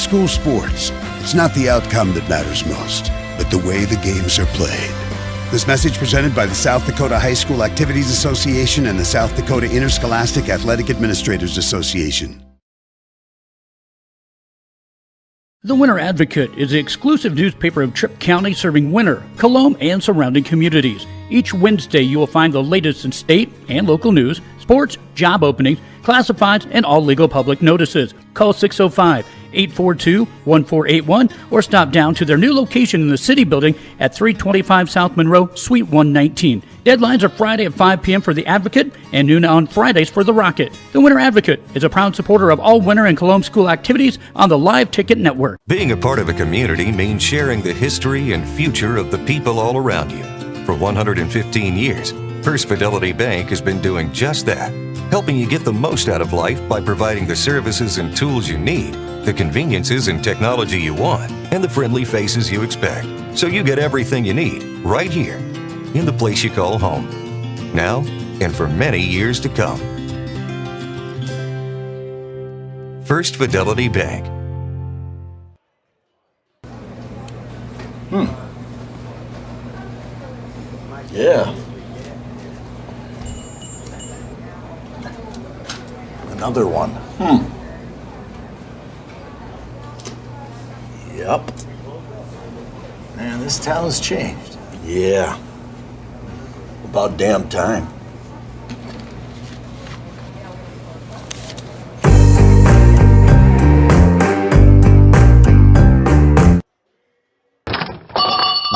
school sports, it's not the outcome that matters most, but the way the games are played. This message presented by the South Dakota High School Activities Association and the South Dakota Interscholastic Athletic Administrators Association. The Winter Advocate is the exclusive newspaper of Tripp County serving Winter, Colome, and surrounding communities. Each Wednesday, you will find the latest in state and local news, sports, job openings, classifieds, and all legal public notices. Call 605-842-1481 or stop down to their new location in the City Building at 325 South Monroe, Suite 119. Deadlines are Friday at 5 p.m. for the Advocate and noon on Fridays for the Rocket. The Winter Advocate is a proud supporter of all Winter and Colome school activities on the Live Ticket Network. Being a part of a community means sharing the history and future of the people all around you. For 115 years, First Fidelity Bank has been doing just that, helping you get the most out of life by providing the services and tools you need, the conveniences and technology you want, and the friendly faces you expect. So you get everything you need right here in the place you call home, now and for many years to come. First Fidelity Bank. Yeah. Another one. Yep. Man, this town's changed. Yeah. About damn time.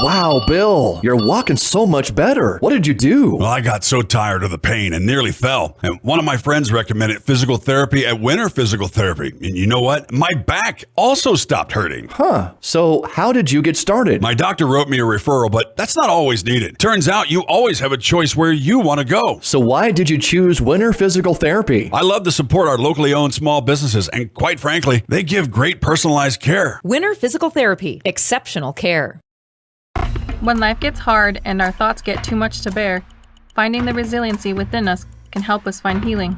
Wow, Bill, you're walking so much better. What did you do? Well, I got so tired of the pain and nearly fell. And one of my friends recommended physical therapy at Winter Physical Therapy. And you know what? My back also stopped hurting. Huh. So how did you get started? My doctor wrote me a referral, but that's not always needed. Turns out you always have a choice where you want to go. So why did you choose Winter Physical Therapy? I love to support our locally owned small businesses, and quite frankly, they give great personalized care. Winter Physical Therapy. Exceptional care. When life gets hard and our thoughts get too much to bear, finding the resiliency within us can help us find healing.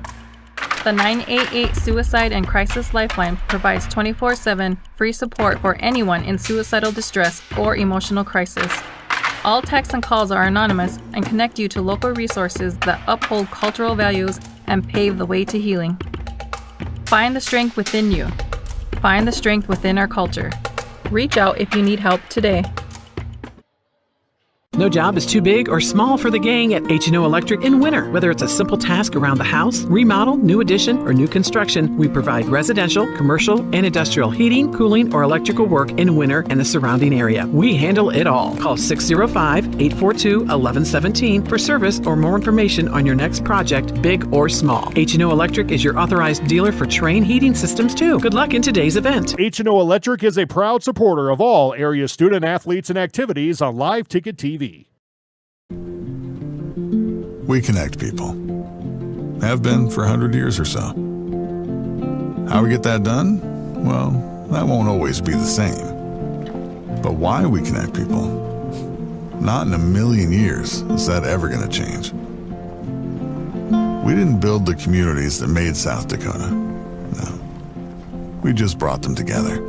The 988 Suicide and Crisis Lifeline provides 24/7 free support for anyone in suicidal distress or emotional crisis. All texts and calls are anonymous and connect you to local resources that uphold cultural values and pave the way to healing. Find the strength within you. Find the strength within our culture. Reach out if you need help today. No job is too big or small for the gang at H&O Electric in Winter. Whether it's a simple task around the house, remodel, new addition, or new construction, we provide residential, commercial, and industrial heating, cooling, or electrical work in Winter and the surrounding area. We handle it all. Call 605-842-1117 for service or more information on your next project, big or small. H&O Electric is your authorized dealer for Trane heating systems too. Good luck in today's event. H&O Electric is a proud supporter of all area student athletes and activities on Live Ticket TV. We connect people. Have been for 100 years or so. How we get that done? Well, that won't always be the same. But why we connect people? Not in a million years is that ever going to change. We didn't build the communities that made South Dakota. No. We just brought them together.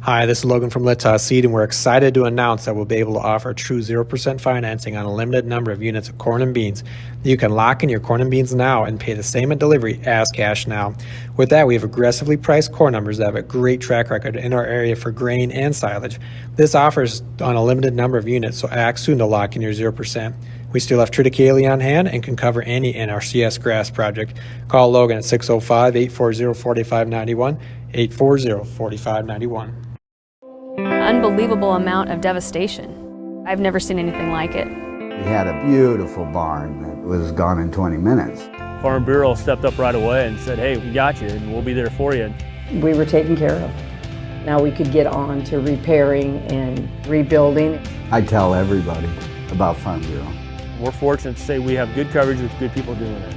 Hi, this is Logan from Lita's Seed, and we're excited to announce that we'll be able to offer true 0% financing on a limited number of units of corn and beans. You can lock in your corn and beans now and pay the same at delivery as cash now. With that, we have aggressively priced corn numbers that have a great track record in our area for grain and silage. This offers on a limited number of units, so act soon to lock in your 0%. We still have triticale on hand and can cover any NRCS grass project. Call Logan at 605-840-4591, 840-4591. Unbelievable amount of devastation. I've never seen anything like it. We had a beautiful barn that was gone in 20 minutes. Farm Bureau stepped up right away and said, hey, we got you and we'll be there for you. We were taken care of. Now we could get on to repairing and rebuilding. I tell everybody about Farm Bureau. We're fortunate to say we have good coverage with good people doing it.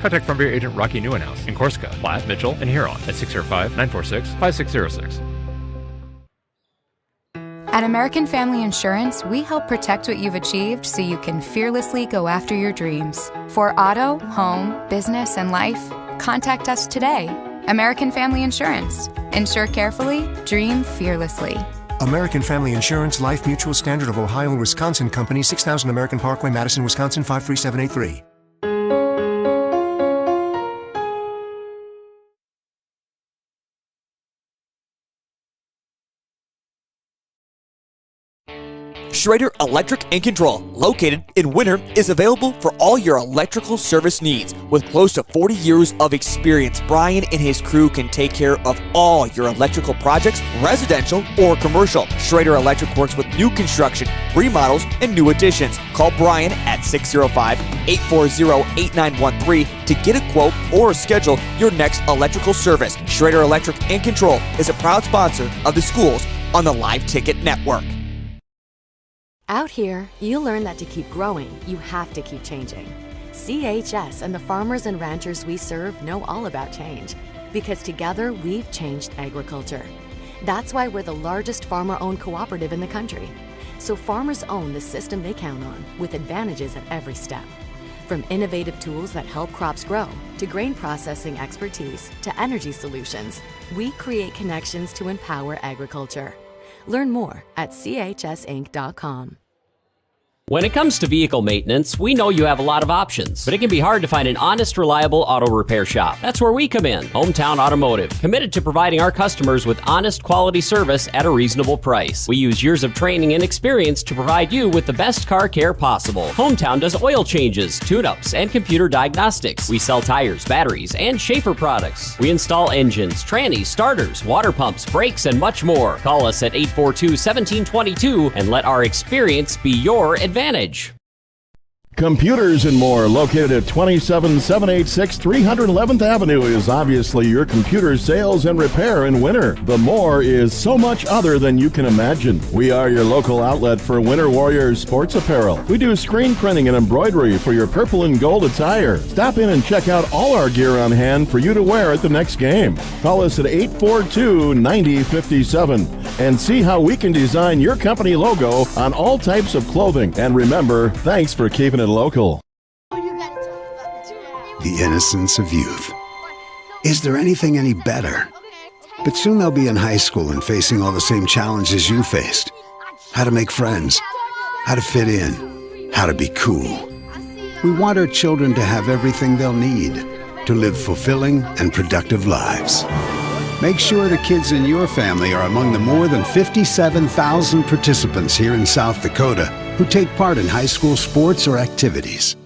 Contact Farm Bureau agent Rocky Newenhouse in Corsica, Platte, Mitchell, and Huron at 605-946-5606. At American Family Insurance, we help protect what you've achieved so you can fearlessly go after your dreams. For auto, home, business, and life, contact us today. American Family Insurance. Insure carefully, dream fearlessly. American Family Insurance, Life Mutual, Standard of Ohio and Wisconsin Company, 6000 American Parkway, Madison, Wisconsin, 53783. Schrader Electric and Control, located in Winter, is available for all your electrical service needs. With close to 40 years of experience, Brian and his crew can take care of all your electrical projects, residential or commercial. Schrader Electric works with new construction, remodels, and new additions. Call Brian at 605-840-8913 to get a quote or schedule your next electrical service. Schrader Electric and Control is a proud sponsor of the schools on the Live Ticket Network. Out here, you learn that to keep growing, you have to keep changing. CHS and the farmers and ranchers we serve know all about change, because together we've changed agriculture. That's why we're the largest farmer-owned cooperative in the country. So farmers own the system they count on, with advantages at every step. From innovative tools that help crops grow, to grain processing expertise, to energy solutions, we create connections to empower agriculture. Learn more at chsinc.com. When it comes to vehicle maintenance, we know you have a lot of options, but it can be hard to find an honest, reliable auto repair shop. That's where we come in, Hometown Automotive, committed to providing our customers with honest, quality service at a reasonable price. We use years of training and experience to provide you with the best car care possible. Hometown does oil changes, tune-ups, and computer diagnostics. We sell tires, batteries, and Schaefer products. We install engines, trannies, starters, water pumps, brakes, and much more. Call us at 842-1722 and let our experience be your advantage. Computers and More, located at 27786 311th Avenue, is obviously your computer sales and repair in Winter. The More is so much other than you can imagine. We are your local outlet for Winter Warriors sports apparel. We do screen printing and embroidery for your purple and gold attire. Stop in and check out all our gear on hand for you to wear at the next game. Call us at 842-9057 and see how we can design your company logo on all types of clothing. And remember, thanks for keeping it local. The innocence of youth. Is there anything any better? But soon they'll be in high school and facing all the same challenges you faced. How to make friends, how to fit in, how to be cool. We want our children to have everything they'll need to live fulfilling and productive lives. Make sure the kids in your family are among the more than 57,000 participants here in South Dakota who take part in high school sports or activities.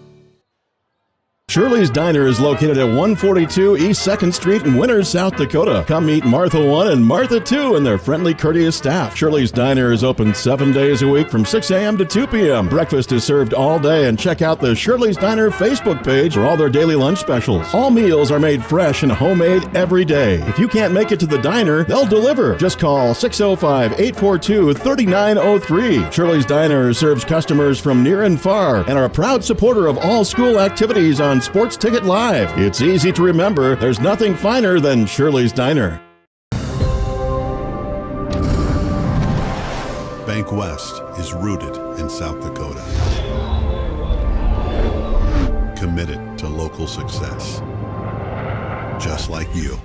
Shirley's Diner is located at 142 East 2nd Street in Winters, South Dakota. Come meet Martha 1 and Martha 2 and their friendly, courteous staff. Shirley's Diner is open 7 days a week from 6 a.m. to 2 p.m. Breakfast is served all day, and check out the Shirley's Diner Facebook page for all their daily lunch specials. All meals are made fresh and homemade every day. If you can't make it to the diner, they'll deliver. Just call 605-842-3903. Shirley's Diner serves customers from near and far and are a proud supporter of all school activities on Sports Ticket Live. It's easy to remember. There's nothing finer than Shirley's Diner. Bank West is rooted in South Dakota. Committed to local success. Just like you.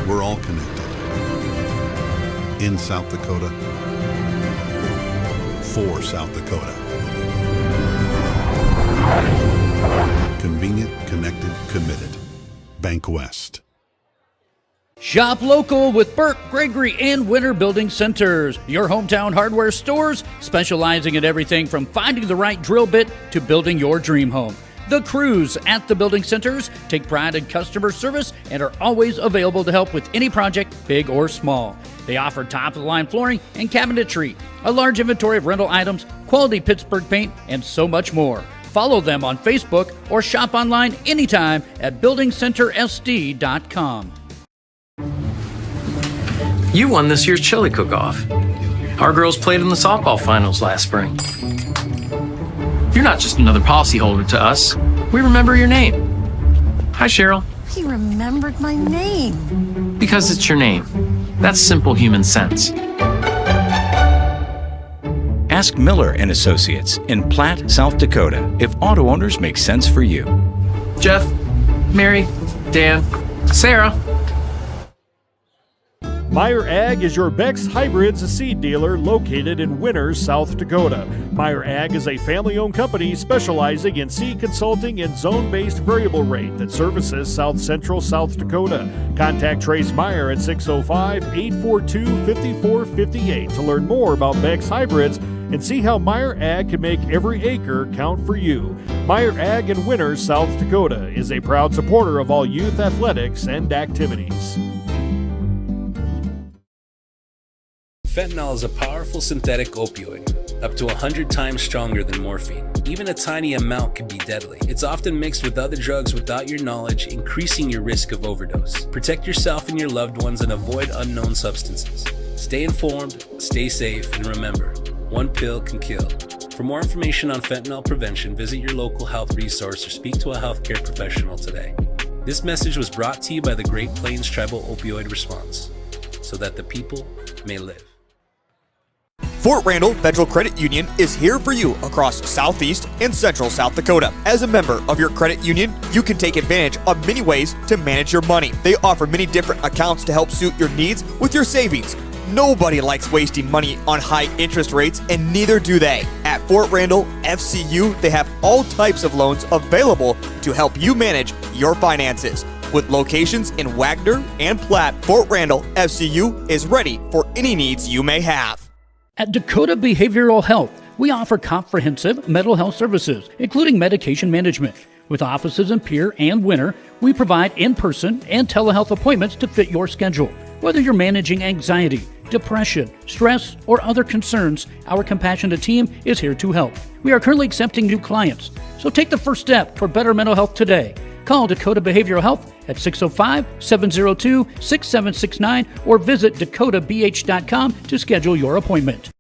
We're all connected. In South Dakota. For South Dakota. Convenient, connected, committed. Bank West. Shop local with Burke, Gregory, and Winter Building Centers, your hometown hardware stores specializing in everything from finding the right drill bit to building your dream home. The crews at the building centers take pride in customer service and are always available to help with any project, big or small. They offer top-of-the-line flooring and cabinetry, a large inventory of rental items, quality Pittsburgh paint, and so much more. Follow them on Facebook or shop online anytime at buildingcentersd.com. You won this year's chili cook-off. Our girls played in the softball finals last spring. You're not just another policyholder to us. We remember your name. Hi, Cheryl. He remembered my name. Because it's your name. That's simple human sense. Ask Miller and Associates in Platte, South Dakota, if auto owners make sense for you. Jeff, Mary, Dan, Sarah. Meyer Ag is your Beck's Hybrids seed dealer located in Winters, South Dakota. Meyer Ag is a family-owned company specializing in seed consulting and zone-based variable rate that services South Central South Dakota. Contact Trace Meyer at 605-842-5458 to learn more about Beck's Hybrids and see how Meyer Ag can make every acre count for you. Meyer Ag in Winters, South Dakota is a proud supporter of all youth athletics and activities. Fentanyl is a powerful synthetic opioid, up to 100 times stronger than morphine. Even a tiny amount can be deadly. It's often mixed with other drugs without your knowledge, increasing your risk of overdose. Protect yourself and your loved ones and avoid unknown substances. Stay informed, stay safe, and remember, one pill can kill. For more information on fentanyl prevention, visit your local health resource or speak to a healthcare professional today. This message was brought to you by the Great Plains Tribal Opioid Response, so that the people may live. Fort Randall Federal Credit Union is here for you across Southeast and Central South Dakota. As a member of your credit union, you can take advantage of many ways to manage your money. They offer many different accounts to help suit your needs with your savings. Nobody likes wasting money on high interest rates, and neither do they. At Fort Randall FCU, they have all types of loans available to help you manage your finances. With locations in Wagner and Platte, Fort Randall FCU is ready for any needs you may have. At Dakota Behavioral Health, we offer comprehensive mental health services, including medication management. With offices in Pierre and Winter, we provide in-person and telehealth appointments to fit your schedule. Whether you're managing anxiety, depression, stress, or other concerns, our compassionate team is here to help. We are currently accepting new clients, so take the first step toward better mental health today. Call Dakota Behavioral Health at 605-702-6769 or visit dakotabh.com to schedule your appointment.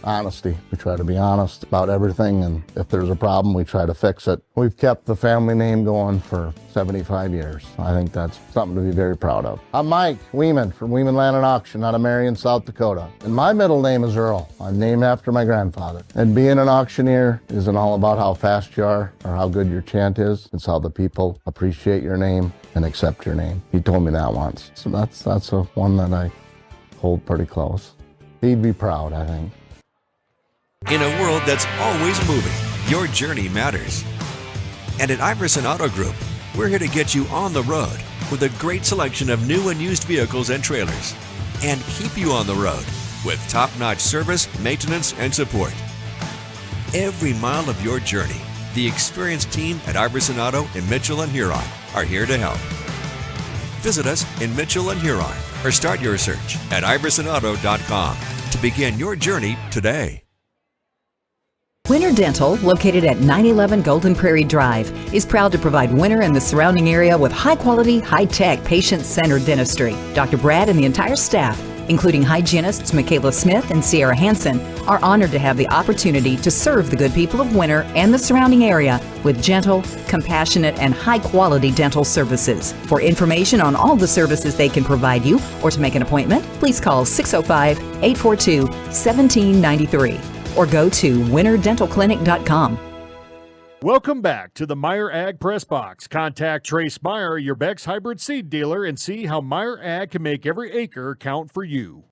Honesty. We try to be honest about everything, and if there's a problem, we try to fix it. We've kept the family name going for 75 years. I think that's something to be very proud of. I'm Mike Weeman from Weeman Land and Auction out of Marion, South Dakota. And my middle name is Earl. I'm named after my grandfather. And being an auctioneer isn't all about how fast you are or how good your chant is. It's how the people appreciate your name and accept your name. He told me that once. So that's a one that I hold pretty close. He'd be proud, I think. In a world that's always moving, your journey matters. And at Iverson Auto Group, we're here to get you on the road with a great selection of new and used vehicles and trailers, and keep you on the road with top-notch service, maintenance, and support. Every mile of your journey, the experienced team at Iverson Auto in Mitchell and Huron are here to help. Visit us in Mitchell and Huron or start your search at iversonauto.com to begin your journey today. Winter Dental, located at 911 Golden Prairie Drive, is proud to provide Winter and the surrounding area with high-quality, high-tech, patient-centered dentistry. Dr. Brad and the entire staff, including hygienists Michaela Smith and Sierra Hansen, are honored to have the opportunity to serve the good people of Winter and the surrounding area with gentle, compassionate, and high-quality dental services. For information on all the services they can provide you or to make an appointment, please call 605-842-1793. or go to winterdentalclinic.com. Welcome back to the Meyer Ag Press Box. Contact Trace Meyer, your Beck's hybrid seed dealer, and see how Meyer Ag can make every acre count for you.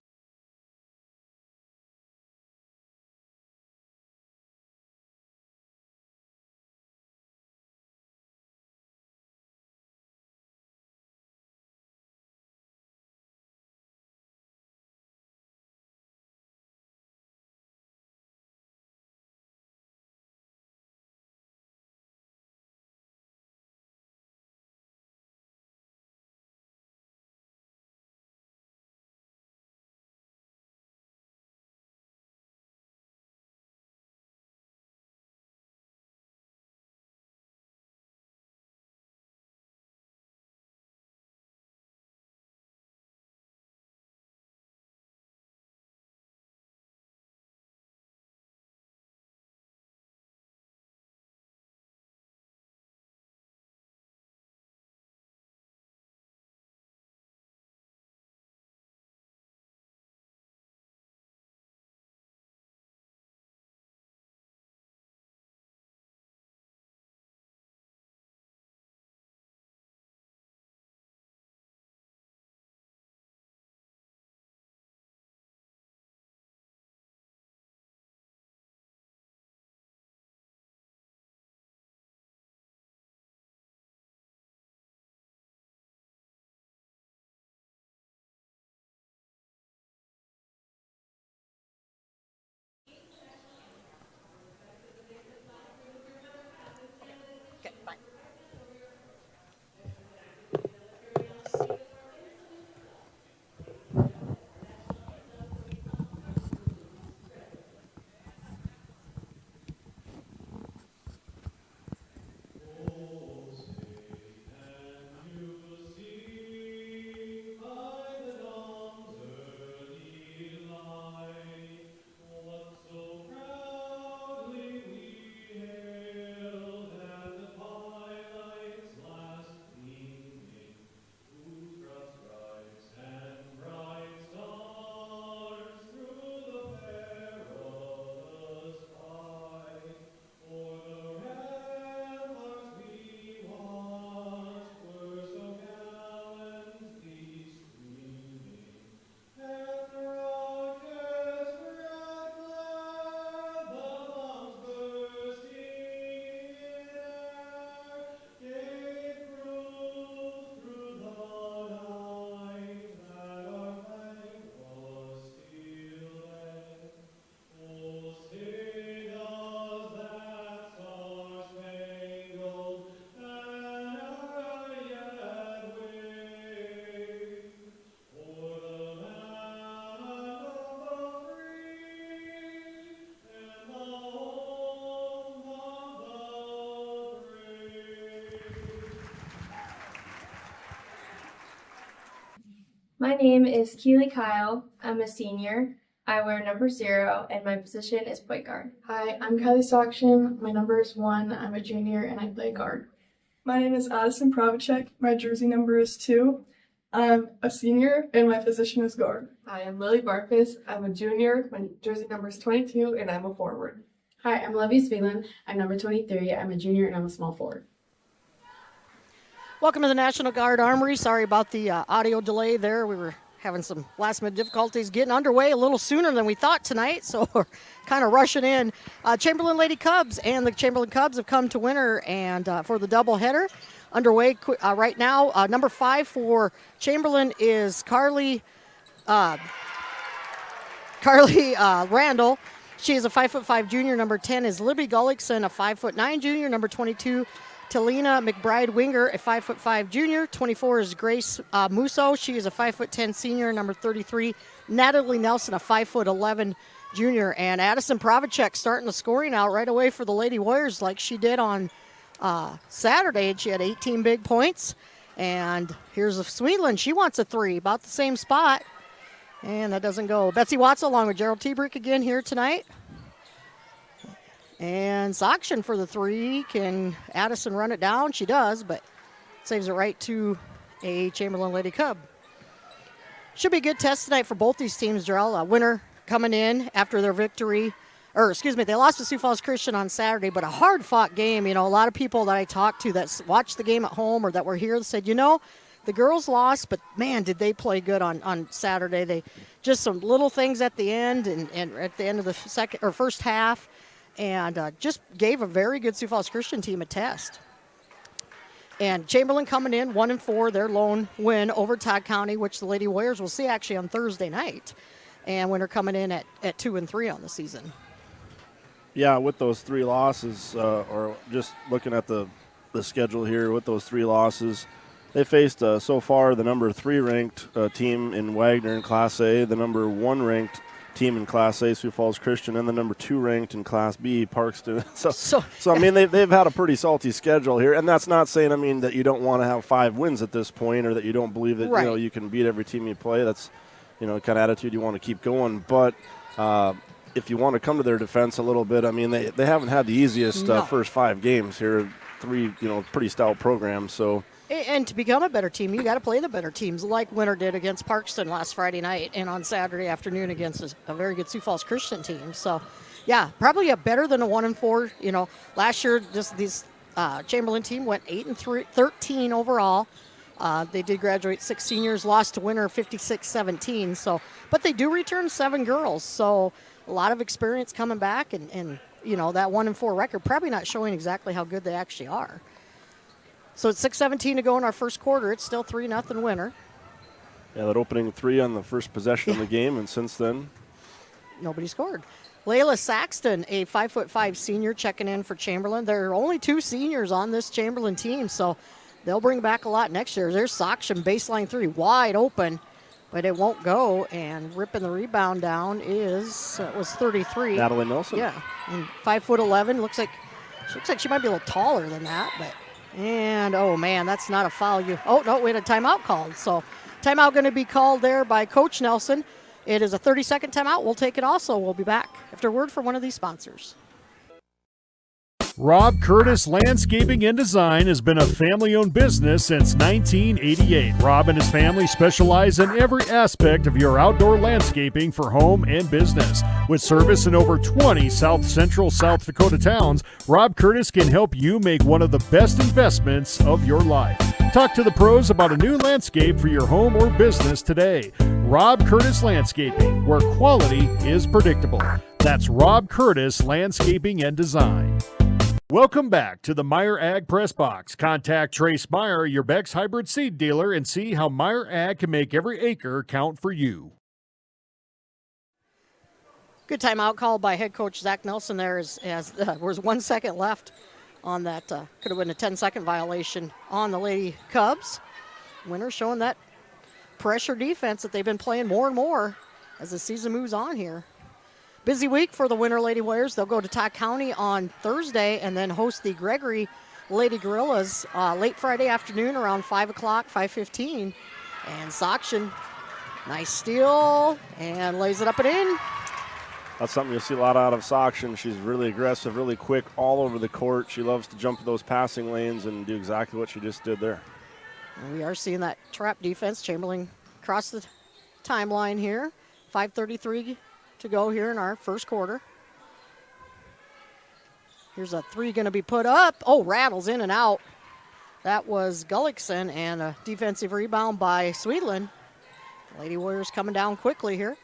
My name is Keely Kyle. I'm a senior. I wear number 0, and my position is point guard. Hi, I'm Kylie Stockton. My number is 1. I'm a junior, and I play guard. My name is Addison Pravacek. My jersey number is 2. I'm a senior, and my position is guard. Hi, I'm Lily Barfus. I'm a junior. My jersey number is 22, and I'm a forward. Hi, I'm Lovey Spielin. I'm number 23. I'm a junior, and I'm a small forward. Welcome to the National Guard Armory. Sorry about the audio delay there. We were having some last-minute difficulties getting underway a little sooner than we thought tonight, so we're kind of rushing in. Chamberlain Lady Cubs and the Chamberlain Cubs have come to Winter and for the doubleheader. Underway right now. Number 5 for Chamberlain is Carly Randall. She is a 5'5" junior. Number 10 is Libby Gullickson, a 5'9" junior. Number 22, Talina McBride Winger, a 5'5" junior. 24 is Grace Musso. She is a 5'10" senior. Number 33, Natalie Nelson, a 5'11" junior. And Addison Pravacek starting the scoring out right away for the Lady Warriors like she did on Saturday. She had 18 big points. And here's a Sweetland. She wants a 3, about the same spot. And that doesn't go. Betsy Watts along with Gerald Tebrick again here tonight. And Sokshin for the 3. Can Addison run it down? She does, but saves it right to a Chamberlain Lady Cub. Should be a good test tonight for both these teams, Jarrell. Winner coming in after their victory. They lost to Sioux Falls Christian on Saturday, but a hard-fought game. You know, a lot of people that I talked to that watched the game at home or that were here said, you know, the girls lost, but man, did they play good on Saturday. They just some little things at the end and at the end of the first half. And just gave a very good Sioux Falls Christian team a test. And Chamberlain coming in 1-4, their lone win over Todd County, which the Lady Warriors will see actually on Thursday night. And Winter coming in at 2-3 on the season. Yeah, with those 3 losses, or just looking at the schedule here, with those 3 losses, they faced so far the number 3 ranked team in Wagner in Class A, the number 1 ranked team in Class A, Sioux Falls Christian, and the number 2 ranked in Class B, Parkston. So I mean, they've had a pretty salty schedule here, and that's not saying, I mean, that you don't want to have 5 wins at this point, or that you don't believe that right. You know, you can beat every team you play. That's, you know, the kind of attitude you want to keep going. But if you want to come to their defense a little bit, I mean, they haven't had the easiest first 5 games here. 3, you know, pretty stout programs. So. And to become a better team, you got to play the better teams, like Winter did against Parkston last Friday night and on Saturday afternoon against a very good Sioux Falls Christian team. So, yeah, probably a better than a 1-4. You know, last year this Chamberlain team went 8-13 overall. They did graduate 6 seniors, lost to Winter 56-17. So, but they do return 7 girls. So, a lot of experience coming back, and you know, that 1-4 record probably not showing exactly how good they actually are. So it's 6:17 to go in our first quarter. It's still 3-0 Winter. Yeah, that opening 3 on the first possession of the game, and since then, nobody scored. Layla Saxton, a 5'5" senior, checking in for Chamberlain. There are only 2 seniors on this Chamberlain team, so they'll bring back a lot next year. There's Sokshin, baseline 3, wide open, but it won't go. And ripping the rebound down was 33. Natalie Nelson. Yeah, and 5'11". Looks like she might be a little taller than that, but. And, oh, man, that's not a foul. Oh, no, we had a timeout called. So timeout going to be called there by Coach Nelson. It is a 30-second timeout. We'll take it also. We'll be back after word from one of these sponsors. Rob Curtis Landscaping and Design has been a family-owned business since 1988. Rob and his family specialize in every aspect of your outdoor landscaping for home and business. With service in over 20 South Central South Dakota towns, Rob Curtis can help you make one of the best investments of your life. Talk to the pros about a new landscape for your home or business today. Rob Curtis Landscaping, where quality is predictable. That's Rob Curtis Landscaping and Design. Welcome back to the Meyer Ag Press Box. Contact Trace Meyer, your Beck's hybrid seed dealer, and see how Meyer Ag can make every acre count for you. Good timeout called by head coach Zach Nelson there as there was 1 second left on that. Could have been a 10-second violation on the Lady Cubs. Winter showing that pressure defense that they've been playing more and more as the season moves on here. Busy week for the Winter Lady Warriors. They'll go to Todd County on Thursday and then host the Gregory Lady Gorillas late Friday afternoon around 5 o'clock, 5:15. And Sokshin Nice steal, and lays it up and in. That's something you'll see a lot out of Sokshin. She's really aggressive, really quick, all over the court. She loves to jump those passing lanes and do exactly what she just did there. And we are seeing that trap defense. Chamberlain across the timeline here. 5:33 to go here in our first quarter. Here's a three going to be put up. Oh, rattles in and out. That was Gullickson, and a defensive rebound by Sweetland. Lady Warriors coming down quickly here.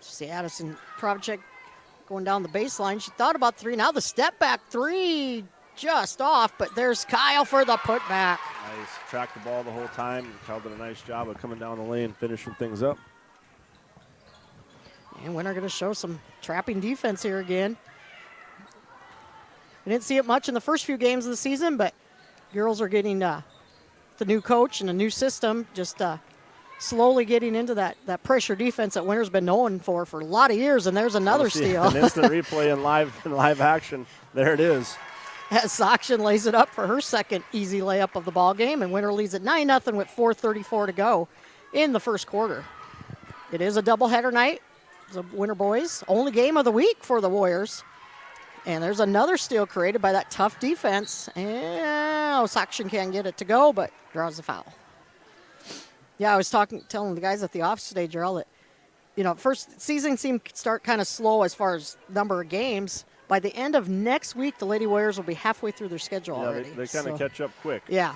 See Addison Provacek going down the baseline. She thought about three. Now the step back three just off, but there's Kyle for the putback. Nice. Tracked the ball the whole time. Kyle did a nice job of coming down the lane, finishing things up. And Winter going to show some trapping defense here again. We didn't see it much in the first few games of the season, but girls are getting the new coach and a new system, just slowly getting into that pressure defense that Winter's been known for a lot of years. And there's another steal. An instant replay in live action. There it is. As Sokshin lays it up for her second easy layup of the ball game, and Winter leads at 9-0 with 4:34 to go in the first quarter. It is a doubleheader night. The Winter boys, only game of the week for the Warriors. And there's another steal created by that tough defense. And Sokshin can't get it to go, but draws the foul. Yeah, I was telling the guys at the office today, Gerald, that, first season seemed to start kind of slow as far as number of games. By the end of next week, the Lady Warriors will be halfway through their schedule already. They kind of catch up quick. Yeah.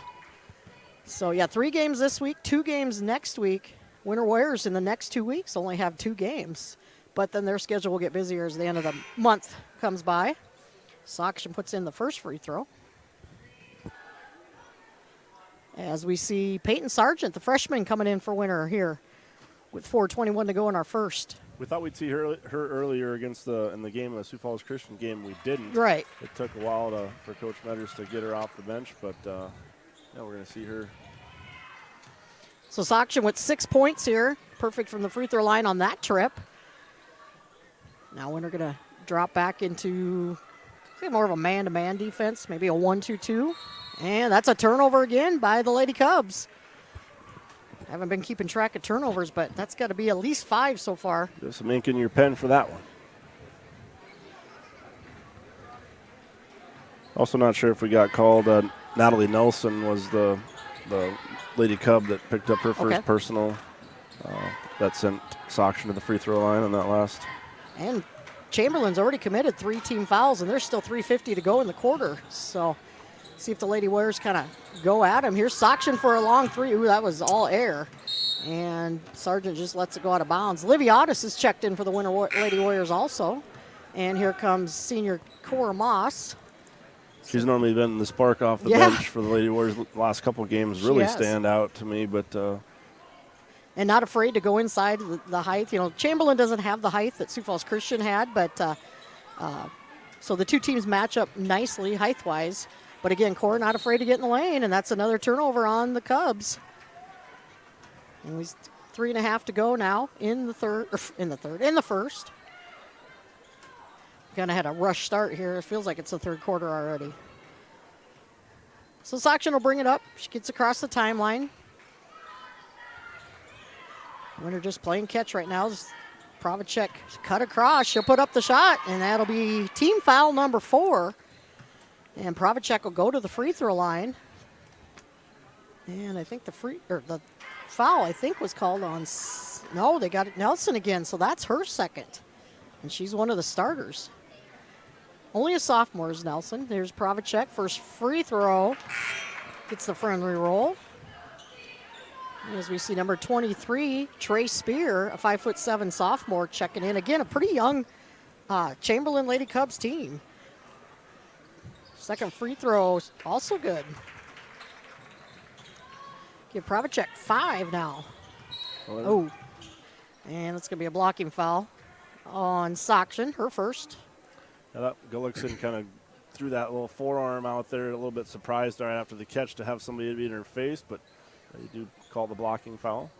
So, 3 games this week, 2 games next week. Winter Warriors in the next 2 weeks only have 2 games. But then their schedule will get busier as the end of the month comes by. Sokshin puts in the first free throw. As we see Peyton Sargent, the freshman, coming in for Winter here with 4:21 to go in our first. We thought we'd see her earlier in the game, the Sioux Falls Christian game. We didn't. Right. It took a while for Coach Metters to get her off the bench, but we're going to see her. So Sokshin with 6 points here. Perfect from the free throw line on that trip. Now Winter going to drop back into more of a man-to-man defense, maybe a 1-2-2. And that's a turnover again by the Lady Cubs. I haven't been keeping track of turnovers, but that's got to be at least 5 so far. There's some ink in your pen for that one. Also not sure if we got called. Natalie Nelson was the Lady Cub that picked up her first personal. That sent Sokshin to the free throw line on that last. And Chamberlain's already committed 3 team fouls, and there's still 3:50 to go in the quarter. So see if the Lady Warriors kind of go at him. Here's Sokshin for a long 3. Ooh, that was all air. And Sargent just lets it go out of bounds. Livy Otis is checked in for the Lady Warriors also. And here comes senior Cora Moss. She's normally been the spark off the bench for the Lady Warriors. The last couple games really stand out to me, but and not afraid to go inside the height. Chamberlain doesn't have the height that Sioux Falls Christian had, but so the 2 teams match up nicely height-wise. But again, Cora not afraid to get in the lane, and that's another turnover on the Cubs. And we 3.5 to go now in the first. Kind of had a rush start here. It feels like it's the third quarter already. So Sokshin will bring it up. She gets across the timeline. Winter just playing catch right now. Provacek cut across. She'll put up the shot, and that'll be team foul number 4. And Provacek will go to the free throw line. And I think the foul, I think, was called on. No, they got it Nelson again, so that's her second. And she's one of the starters. Only a sophomore is Nelson. There's Provacek, first free throw. Gets the friendly roll. As we see number 23, Trey Spear, a 5'7" sophomore, checking in. Again, a pretty young Chamberlain Lady Cubs team. Second free throw, also good. Give Provacek 5 now. Oh, and it's going to be a blocking foul on Sokshin, her first. Now that Gullickson kind of threw that little forearm out there, a little bit surprised right after the catch to have somebody be in her face, but they do call the blocking foul.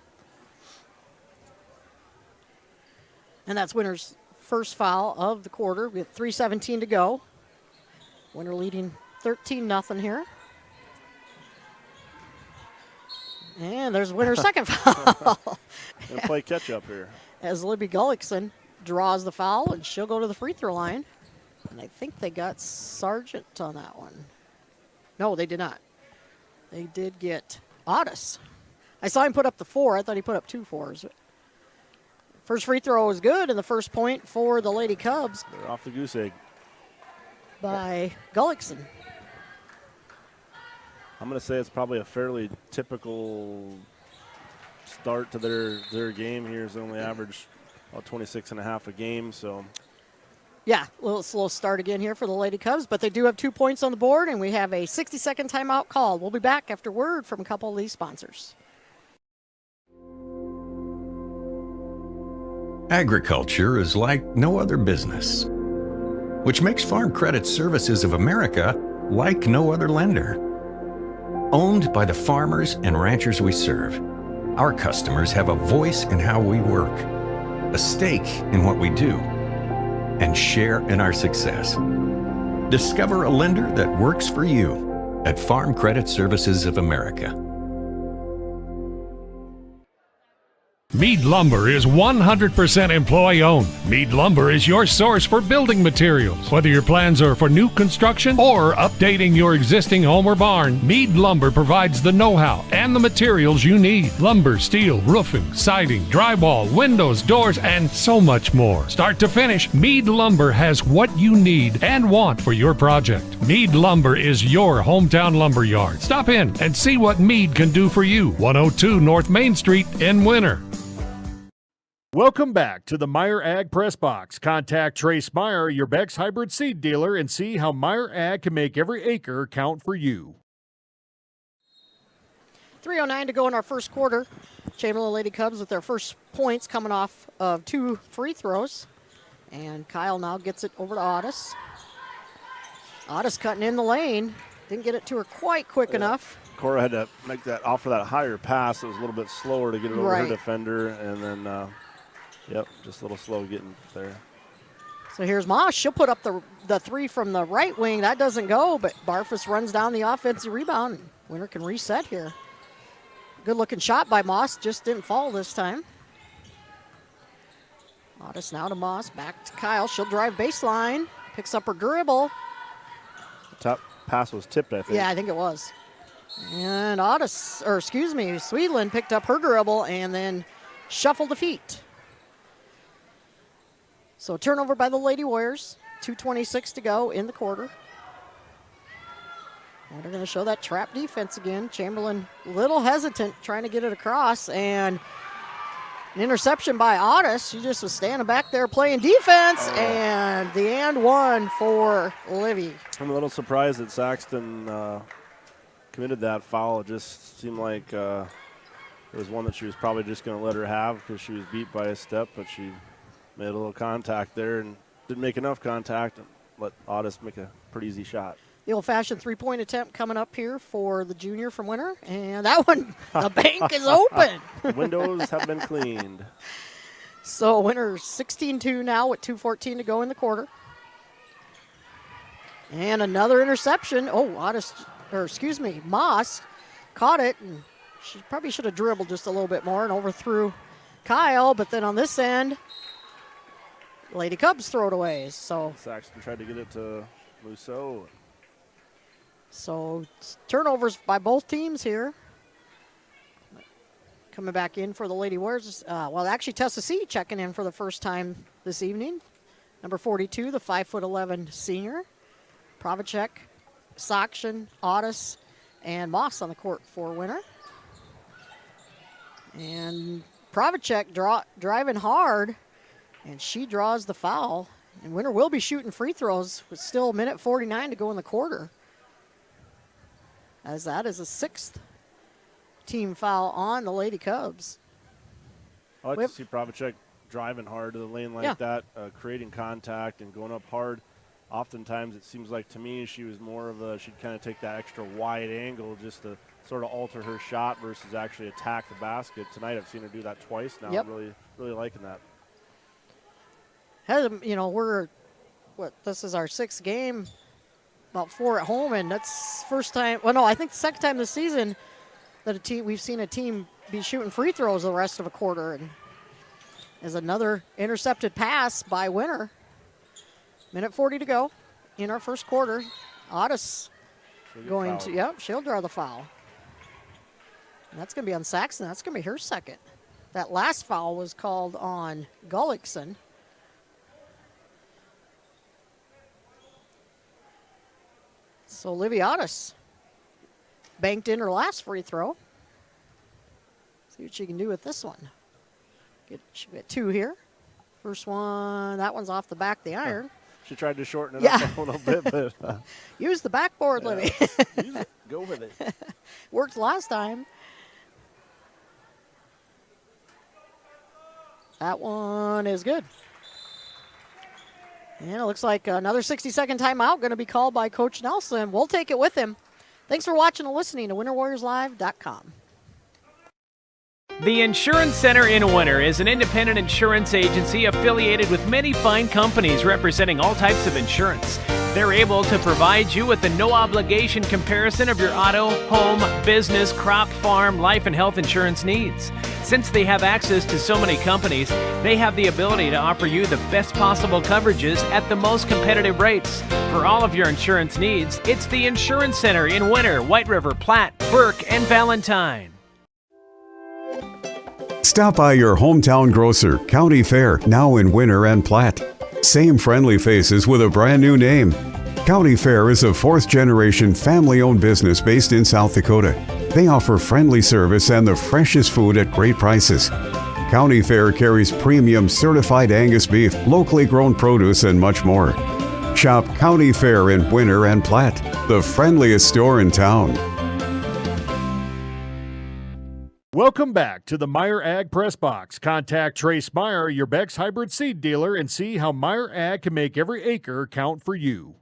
And that's Winter's first foul of the quarter. We have 3:17 to go. Winter leading 13-0 here. And there's winner's second foul. Gonna play catch up here. As Libby Gullickson draws the foul, and she'll go to the free throw line. And I think they got Sargent on that one. No, they did not. They did get Otis. I saw him put up the 4. I thought he put up 2 4s. First free throw was good, and the first point for the Lady Cubs. They're off the goose egg. By Gullickson. I'm going to say it's probably a fairly typical start to their game here. It's only average about 26.5 a game, so. Yeah, a little slow start again here for the Lady Cubs, but they do have 2 points on the board, and we have a 60-second timeout called. We'll be back after word from a couple of these sponsors. Agriculture is like no other business, which makes Farm Credit Services of America like no other lender. Owned by the farmers and ranchers we serve, our customers have a voice in how we work, a stake in what we do, and share in our success. Discover a lender that works for you at Farm Credit Services of America. Mead Lumber is 100% employee-owned. Mead Lumber is your source for building materials. Whether your plans are for new construction or updating your existing home or barn, Mead Lumber provides the know-how and the materials you need. Lumber, steel, roofing, siding, drywall, windows, doors, and so much more. Start to finish, Mead Lumber has what you need and want for your project. Mead Lumber is your hometown lumber yard. Stop in and see what Mead can do for you. 102 North Main Street in Winter. Welcome back to the Meyer Ag Press Box. Contact Trace Meyer, your Beck's hybrid seed dealer, and see how Meyer Ag can make every acre count for you. 3:09 to go in our first quarter. Chamberlain Lady Cubs with their first points coming off of 2 free throws. And Kyle now gets it over to Otis. Otis cutting in the lane. Didn't get it to her quite quick enough. Cora had to make that offer that higher pass. It was a little bit slower to get it over her defender, and then just a little slow getting there. So here's Moss. She'll put up the 3 from the right wing. That doesn't go, but Barfus runs down the offensive rebound. Winner can reset here. Good looking shot by Moss. Just didn't fall this time. Otis now to Moss. Back to Kyle. She'll drive baseline. Picks up her dribble. The top pass was tipped, I think. Yeah, I think it was. And Sweetland picked up her dribble and then shuffled the feet. So turnover by the Lady Warriors. 2:26 to go in the quarter. And they're going to show that trap defense again. Chamberlain a little hesitant trying to get it across, and an interception by Otis. She just was standing back there playing defense, and the and one for Livy. I'm a little surprised that Saxton committed that foul. It just seemed like it was one that she was probably just going to let her have because she was beat by a step, but she made a little contact there and didn't make enough contact and let Otis make a pretty easy shot. The old-fashioned three-point attempt coming up here for the junior from Winter, and that one, the bank is open. Windows have been cleaned. So Winter 16-2 now with 2:14 to go in the quarter. And another interception. Moss caught it, and she probably should have dribbled just a little bit more and overthrew Kyle, but then on this end, Lady Cubs throw it away. So Saxton tried to get it to Mousseau. So turnovers by both teams here. Coming back in for the Lady Warriors. Actually Tessa C checking in for the first time this evening. Number 42, the 5'11" senior. Provacek, Sakshin, Otis, and Moss on the court for Winter. And Provacek driving hard, and she draws the foul. And Winter will be shooting free throws with still a minute 49 to go in the quarter, as that is a 6th team foul on the Lady Cubs. I like to see Provacek driving hard to the lane like that, creating contact and going up hard. Oftentimes it seems like to me she was more of she'd kind of take that extra wide angle just to sort of alter her shot versus actually attack the basket. Tonight I've seen her do that twice now. I'm really liking that. This is our 6th game, about 4 at home, and that's first time. Well, no, I think the second time this season that we've seen a team be shooting free throws the rest of a quarter. And as another intercepted pass by Winter. Minute 40 to go in our first quarter. Otis going to, yep, she'll draw the foul. And that's going to be on Saxon. That's going to be her second. That last foul was called on Gullickson. So Olivia Otis banked in her last free throw. See what she can do with this one. She got 2 here. First one, that one's off the back of the iron. She tried to shorten it up a little bit, but use the backboard, Libby. Go with it. Worked last time. That one is good. And it looks like another 60-second timeout going to be called by Coach Nelson. We'll take it with him. Thanks for watching and listening to WinterWarriorsLive.com. The Insurance Center in Winter is an independent insurance agency affiliated with many fine companies representing all types of insurance. They're able to provide you with a no-obligation comparison of your auto, home, business, crop, farm, life, and health insurance needs. Since they have access to so many companies, they have the ability to offer you the best possible coverages at the most competitive rates. For all of your insurance needs, it's the Insurance Center in Winter, White River, Platte, Burke, and Valentine. Stop by your hometown grocer, County Fair, now in Winter and Platte. Same friendly faces with a brand new name. County Fair is a 4th-generation family-owned business based in South Dakota. They offer friendly service and the freshest food at great prices. County Fair carries premium certified Angus beef, locally grown produce, and much more. Shop County Fair in Winter and Platte, the friendliest store in town. Welcome back to the Meyer Ag Press Box. Contact Trace Meyer, your Beck's hybrid seed dealer, and see how Meyer Ag can make every acre count for you.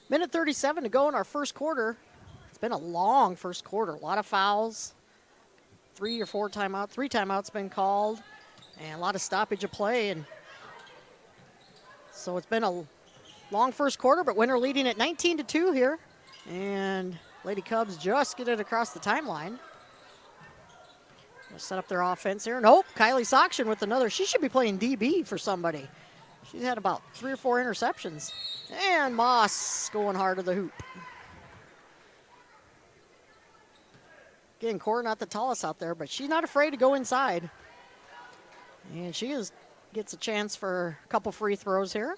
Minute 37 to go in our first quarter. It's been a long first quarter. A lot of fouls. 3 or 4 timeouts. 3 timeouts been called. And a lot of stoppage of play. And so it's been a long first quarter, but Winter leading at 19-2 here. And Lady Cubs just get it across the timeline. They'll set up their offense here. Nope, Kylie Sokshin with another. She should be playing DB for somebody. She's had about 3 or 4 interceptions. And Moss going hard to the hoop. Again, Cora not the tallest out there, but she's not afraid to go inside. And she gets a chance for a couple free throws here.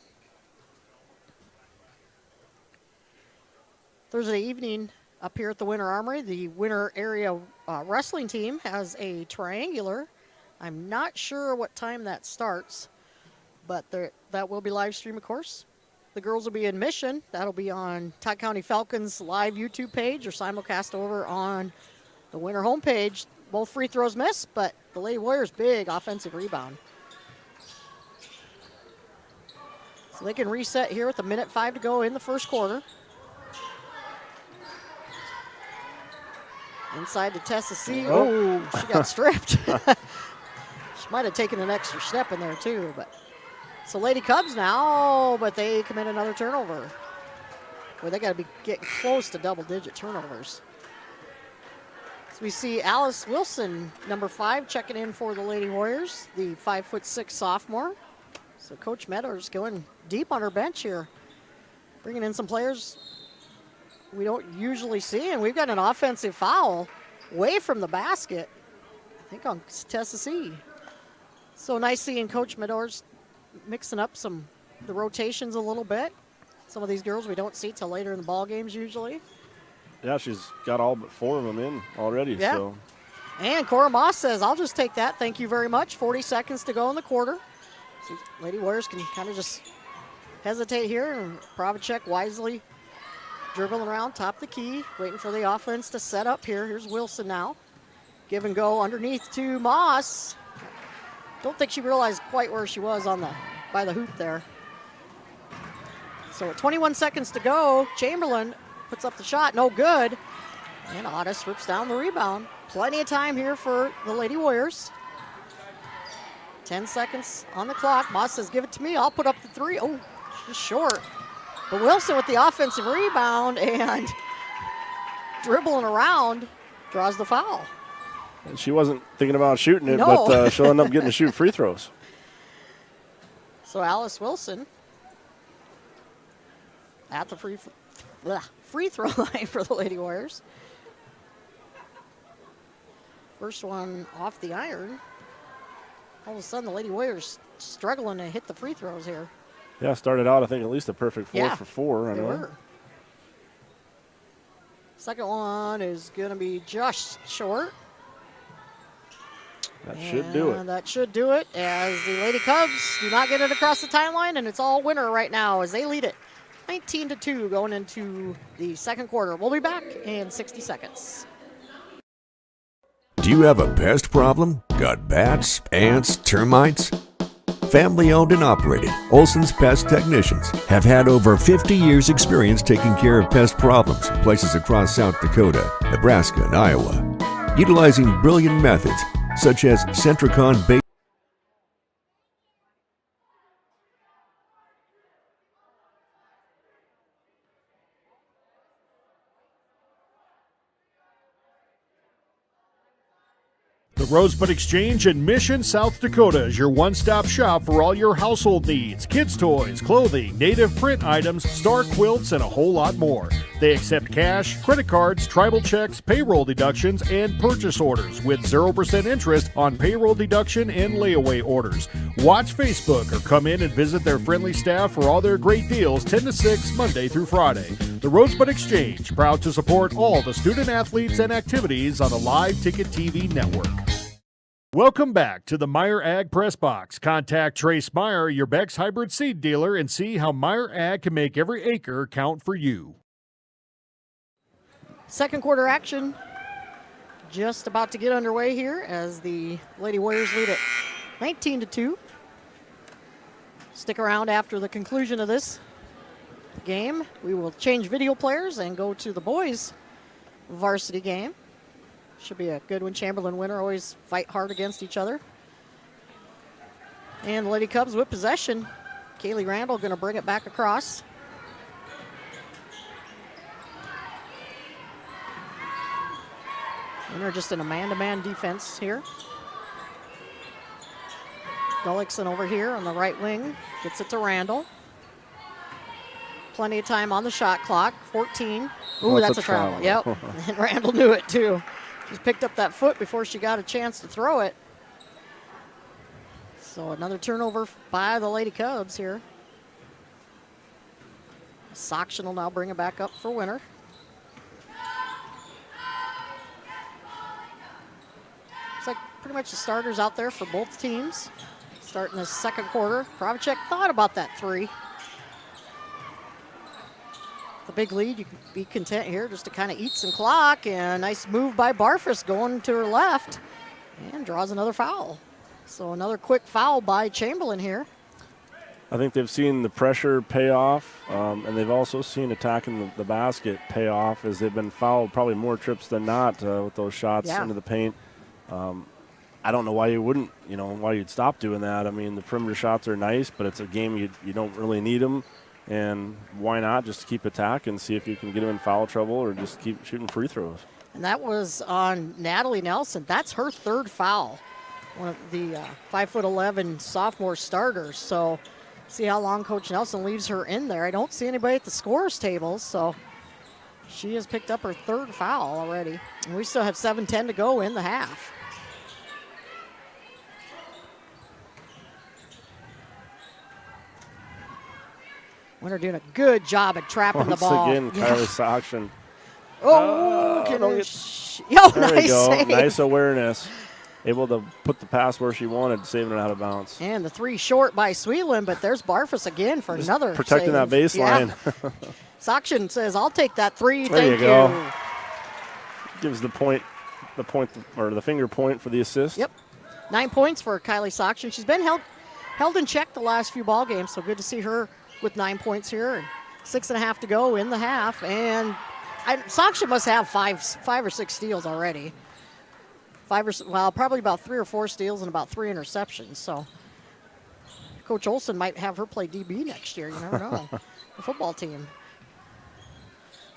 Thursday evening, up here at the Winter Armory, the Winter area wrestling team has a triangular. I'm not sure what time that starts, but that will be live stream, of course. The girls will be in Mission. That'll be on Todd County Falcons live YouTube page or simulcast over on the Winter homepage. Both free throws missed, but the Lady Warriors big offensive rebound. So they can reset here with 1:05 to go in the first quarter. Inside to Tessa C. Oh, she got stripped. She might have taken an extra step in there too. But so Lady Cubs now, but they commit another turnover. Well, they got to be getting close to double-digit turnovers. So we see Alice Wilson, number 5, checking in for the Lady Warriors, the 5'6" sophomore. So Coach Meadows going deep on her bench here, bringing in some players we don't usually see, and we've got an offensive foul away from the basket, I think on Tessa C. So nice seeing Coach Meadows mixing up the rotations a little bit. Some of these girls we don't see till later in the ball games usually. Yeah, she's got all but 4 of them in already. Yeah. So. And Cora Moss says, I'll just take that. Thank you very much. 40 seconds to go in the quarter. So Lady Warriors can kind of just hesitate here, and Pravacek wisely dribbling around top of the key, waiting for the offense to set up here. Here's Wilson now. Give and go underneath to Moss. Don't think she realized quite where she was by the hoop there. So at 21 seconds to go, Chamberlain puts up the shot, no good. And Otis rips down the rebound. Plenty of time here for the Lady Warriors. 10 seconds on the clock. Moss says, give it to me, I'll put up the 3. Oh, she's short. But Wilson with the offensive rebound, and dribbling around, draws the foul. And she wasn't thinking about shooting it, No. but she'll end up getting to shoot free throws. So Alice Wilson at the free throw line for the Lady Warriors. First one off the iron. All of a sudden, the Lady Warriors struggling to hit the free throws here. Yeah, started out, I think, at least a perfect 4 for 4. They were. Second one is going to be just short. That should do it. That should do it, as the Lady Cubs do not get it across the timeline, and it's all winner right now as they lead it 19-2 going into the second quarter. We'll be back in 60 seconds. Do you have a pest problem? Got bats, ants, termites? Family owned and operated, Olson's Pest Technicians have had over 50 years experience taking care of pest problems in places across South Dakota, Nebraska, and Iowa. Utilizing brilliant methods such as Centricon-based The Rosebud Exchange in Mission, South Dakota is your one-stop shop for all your household needs, kids' toys, clothing, native print items, star quilts, and a whole lot more. They accept cash, credit cards, tribal checks, payroll deductions, and purchase orders with 0% interest on payroll deduction and layaway orders. Watch Facebook or come in and visit their friendly staff for all their great deals 10 to 6 Monday through Friday. The Rosebud Exchange, proud to support all the student athletes and activities on the Live Ticket TV network. Welcome back to the Meyer Ag Press Box. Contact Trace Meyer, your Beck's hybrid seed dealer, and see how Meyer Ag can make every acre count for you. Second quarter action just about to get underway here as the Lady Warriors lead it 19-2. Stick around after the conclusion of this game. We will change video players and go to the boys' varsity game. Should be a good one. Chamberlain winner, always fight hard against each other. And the Lady Cubs with possession. Kaylee Randall going to bring it back across. And they're just in a man-to-man defense here. Gullickson over here on the right wing. Gets it to Randall. Plenty of time on the shot clock. 14. Ooh, that's a travel. Yep. And Randall knew it too. Just picked up that foot before she got a chance to throw it. So another turnover by the Lady Cubs here. Soction will now bring it back up for winner. Looks like pretty much the starters out there for both teams. Starting the second quarter. Pravacek thought about that three. The big lead, you can be content here just to kind of eat some clock, and a nice move by Barfus going to her left and draws another foul. So another quick foul by Chamberlain here. I think they've seen the pressure pay off, and they've also seen attacking the basket pay off as they've been fouled probably more trips than not with those shots into the paint. I don't know why you wouldn't, why you'd stop doing that. I mean, the perimeter shots are nice, but it's a game you don't really need them. And why not just keep attacking and see if you can get them in foul trouble or just keep shooting free throws. And that was on Natalie Nelson. That's her third foul, one of the 5'11" sophomore starters. So see how long Coach Nelson leaves her in there. I don't see anybody at the scorer's table, so she has picked up her third foul already. And we still have 7:10 to go in the half. Winner doing a good job at trapping the ball. Once again, Kylie Soction. Nice save. Nice awareness. Able to put the pass where she wanted, saving it out of bounds. And the three short by Sweetland, but there's Barfus again for just another protecting save. That baseline. Yeah. Soction says, "I'll take that three. There Thank you go. Gives the finger point for the assist. Yep. 9 points for Kylie Soction. She's been held in check the last few ball games, so good to see her with 9 points here, and 6.5 to go in the half. And Soction must have five or six steals already. Probably about 3 or 4 steals and about 3 interceptions. So Coach Olson might have her play DB next year. You never know. The football team.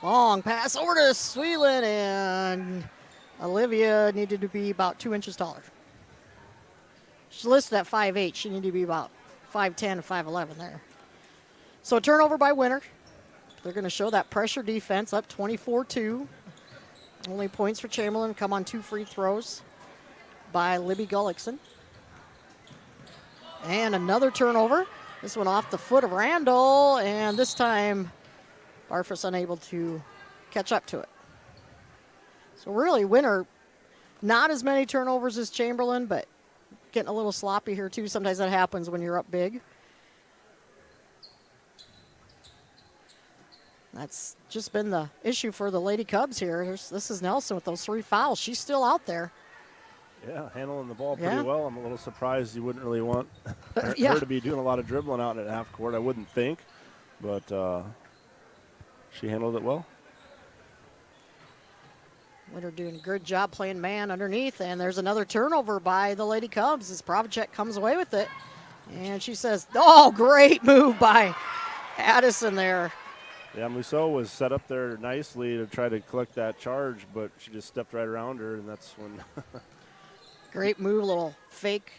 Long pass over to Sweeland, and Olivia needed to be about 2 inches taller. She's listed at 5'8". She needed to be about 5'10 to 5'11 there. So turnover by Winter. They're going to show that pressure defense up 24-2. Only points for Chamberlain come on 2 free throws by Libby Gullickson. And another turnover. This one off the foot of Randall, and this time Barfus unable to catch up to it. So really, Winter, not as many turnovers as Chamberlain, but getting a little sloppy here too. Sometimes that happens when you're up big. That's just been the issue for the Lady Cubs here. This is Nelson with those 3 fouls. She's still out there. Yeah, handling the ball pretty well. I'm a little surprised you wouldn't really want her to be doing a lot of dribbling out at half court, I wouldn't think. But she handled it well. Winter doing a good job playing man underneath, and there's another turnover by the Lady Cubs as Provacek comes away with it. And she says, oh, great move by Addison there. Yeah, Mousseau was set up there nicely to try to collect that charge, but she just stepped right around her, and that's when... Great move, little fake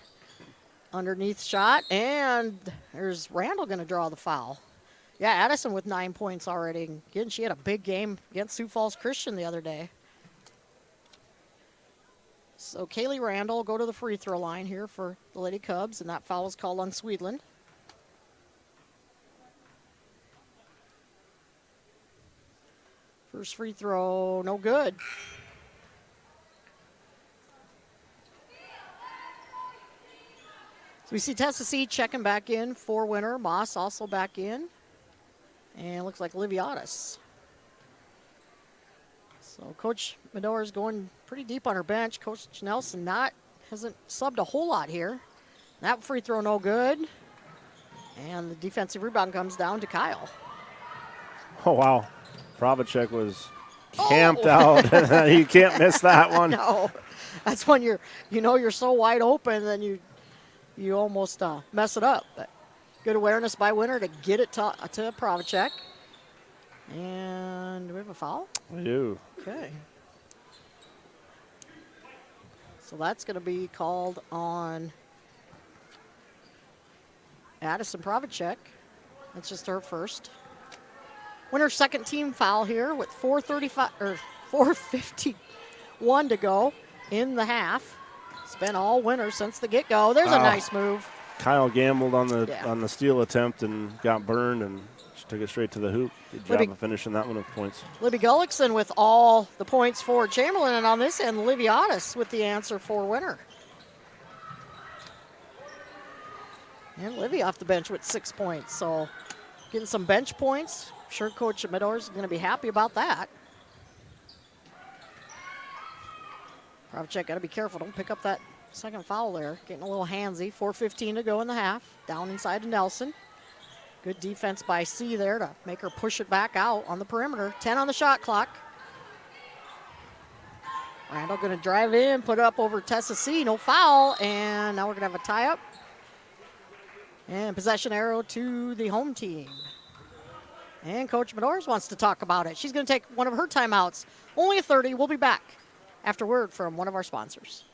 underneath shot, and there's Randall going to draw the foul. Yeah, Addison with 9 points already. Again, she had a big game against Sioux Falls Christian the other day. So Kaylee Randall will go to the free throw line here for the Lady Cubs, and that foul is called on Sweetland. First free throw, no good. So we see Tessa C checking back in for Winter. Moss also back in. And it looks like Liviotis. So Coach Medora is going pretty deep on her bench. Coach Nelson hasn't subbed a whole lot here. That free throw no good. And the defensive rebound comes down to Kyle. Oh, wow. Provacek was camped out. You can't miss that one. No. That's when you're so wide open, then you almost mess it up. But good awareness by Winter to get it to Provacek. And do we have a foul? We do. Okay. So that's going to be called on Addison Provacek. That's just her first. Winter's second team foul here with 4:51 to go in the half. It's been all Winter since the get-go. There's a nice move. Kyle gambled on the steal attempt and got burned, and she took it straight to the hoop. Good job of finishing that one with points. Libby Gullickson with all the points for Chamberlain, and on this end, Liviotis with the answer for Winter. And Livy off the bench with 6 points, so getting some bench points. I'm sure Coach Medora is going to be happy about that. Provacek got to be careful. Don't pick up that second foul there. Getting a little handsy. 4:15 to go in the half. Down inside to Nelson. Good defense by C there to make her push it back out on the perimeter. 10 on the shot clock. Randall going to drive in, put it up over Tessa C. No foul. And now we're going to have a tie-up. And possession arrow to the home team. And Coach Medors wants to talk about it. She's going to take one of her timeouts. Only a 30. We'll be back after word from one of our sponsors.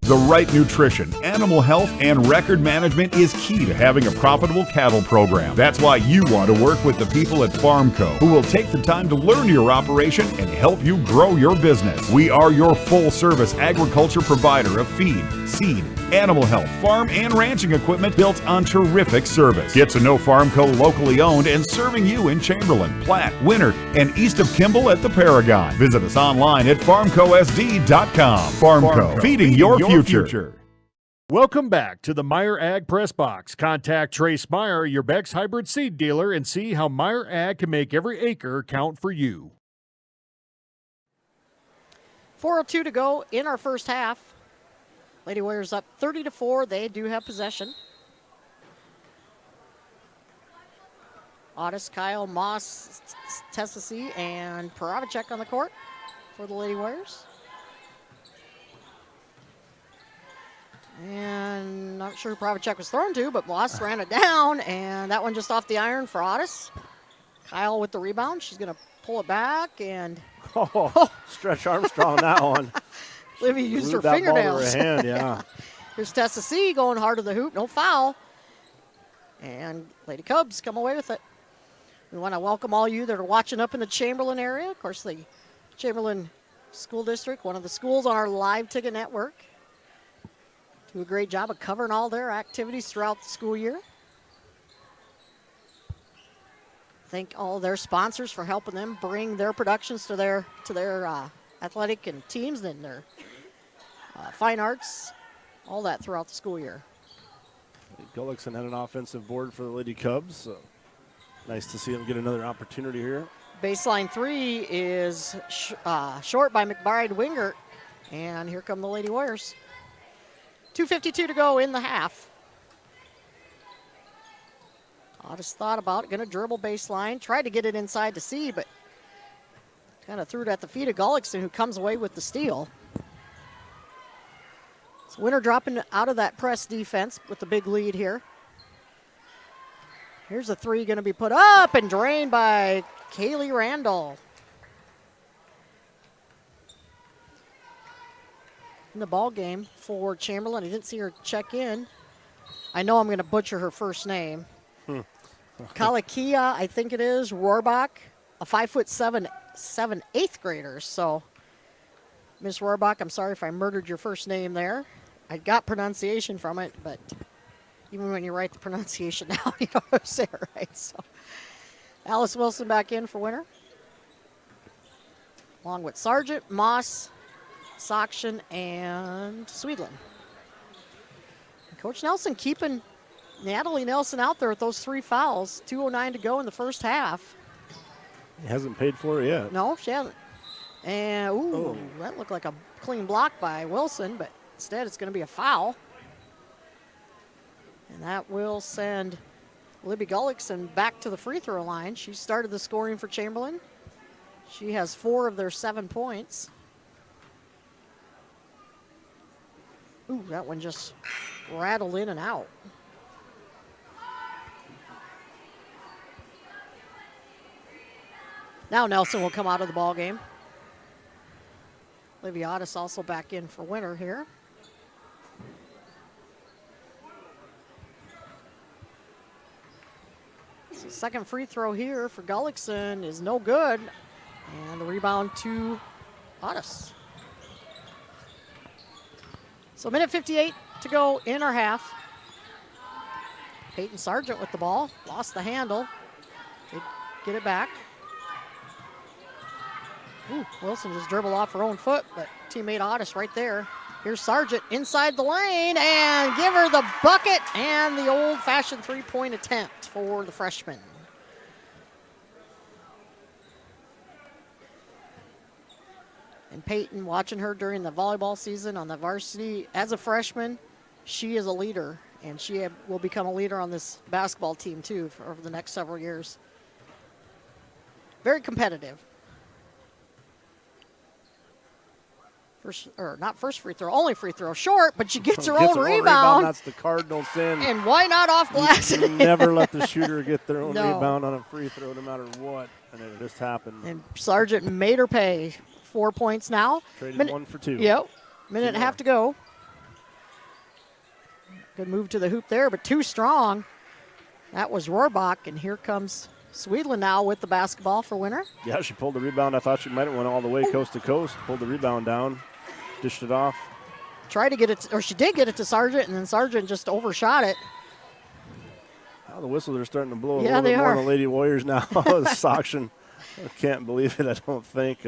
The right nutrition, animal health, and record management is key to having a profitable cattle program. That's why you want to work with the people at Farmco, who will take the time to learn your operation and help you grow your business. We are your full-service agriculture provider of feed, seed, animal health, farm, and ranching equipment built on terrific service. Get to know Farmco locally owned and serving you in Chamberlain, Platte, Winter, and east of Kimball at the Paragon. Visit us online at farmcosd.com. Farmco, feeding your future. Welcome back to the Meyer Ag Press Box. Contact Trace Meyer, your Beck's hybrid seed dealer, and see how Meyer Ag can make every acre count for you. 4:02 to go in our first half. Lady Warriors up 30-4. They do have possession. Otis, Kyle, Moss, Tessasi, and Paravacek on the court for the Lady Warriors. And not sure who Provacek was thrown to, but Moss ran it down, and that one just off the iron for Otis. Kyle with the rebound. She's going to pull it back, and Stretch Armstrong that one. Livy used her Glued that ball to fingernails. her hand, yeah. Here's Tessa C going hard to the hoop, no foul. And Lady Cubs come away with it. We want to welcome all you that are watching up in the Chamberlain area. Of course, the Chamberlain School District, one of the schools on our live ticket network. Do a great job of covering all their activities throughout the school year. Thank all their sponsors for helping them bring their productions to their athletic and teams and their fine arts, all that throughout the school year. Gullickson had an offensive board for the Lady Cubs, so nice to see him get another opportunity here. Baseline 3 is short by McBride Wingert, and here come the Lady Warriors. 2:52 to go in the half. Otis thought about it, gonna dribble baseline, tried to get it inside to C, but kind of threw it at the feet of Gullickson, who comes away with the steal. So Winter dropping out of that press defense with the big lead here. Here's a three gonna be put up and drained by Kaylee Randall. In the ball game for Chamberlain, I didn't see her check in. I know I'm gonna butcher her first name. Kalakia, I think it is, Rohrbach, a 5'7", 8th grader. So, Miss Rohrbach, I'm sorry if I murdered your first name there. I got pronunciation from it, but even when you write the pronunciation down, you don't have to say it right. So, Alice Wilson back in for Winter, along with Sargent, Moss, Soction, and Swedlin. Coach Nelson keeping Natalie Nelson out there with those 3 fouls. 2:09 to go in the first half. He hasn't paid for it yet. No, she hasn't. And, that looked like a clean block by Wilson, but instead it's going to be a foul. And that will send Libby Gullickson back to the free throw line. She started the scoring for Chamberlain. She has 4 of their 7 points. Ooh, that one just rattled in and out. Now Nelson will come out of the ball game. Liviotis also back in for Winter here. So second free throw here for Gullickson is no good. And the rebound to Otis. So 1:58 to go in our half. Peyton Sargent with the ball, lost the handle. They get it back. Ooh, Wilson just dribbled off her own foot, but teammate Otis right there. Here's Sargent inside the lane and give her the bucket and the old-fashioned three-point attempt for the freshman. And Peyton, watching her during the volleyball season on the varsity as a freshman, she is a leader, and she will become a leader on this basketball team too for over the next several years. Very competitive. Not first free throw, only free throw. Short, but she gets her own rebound. That's the Cardinal sin. And why not off glass? You never let the shooter get their own rebound on a free throw, no matter what. And it just happened. And Sargent made her pay. 4 points now. Traded 1 for 2. Yep. Minute and a half to go. Good move to the hoop there, but too strong. That was Rohrbach, and here comes Swedlin now with the basketball for Winter. Yeah, she pulled the rebound. I thought she might have went all the way coast to coast. Pulled the rebound down, dished it off. Tried to get it, or she did get it to Sargent, and then Sargent just overshot it. Now the whistles are starting to blow a little bit more on the Lady Warriors now. Soction, I can't believe it, I don't think.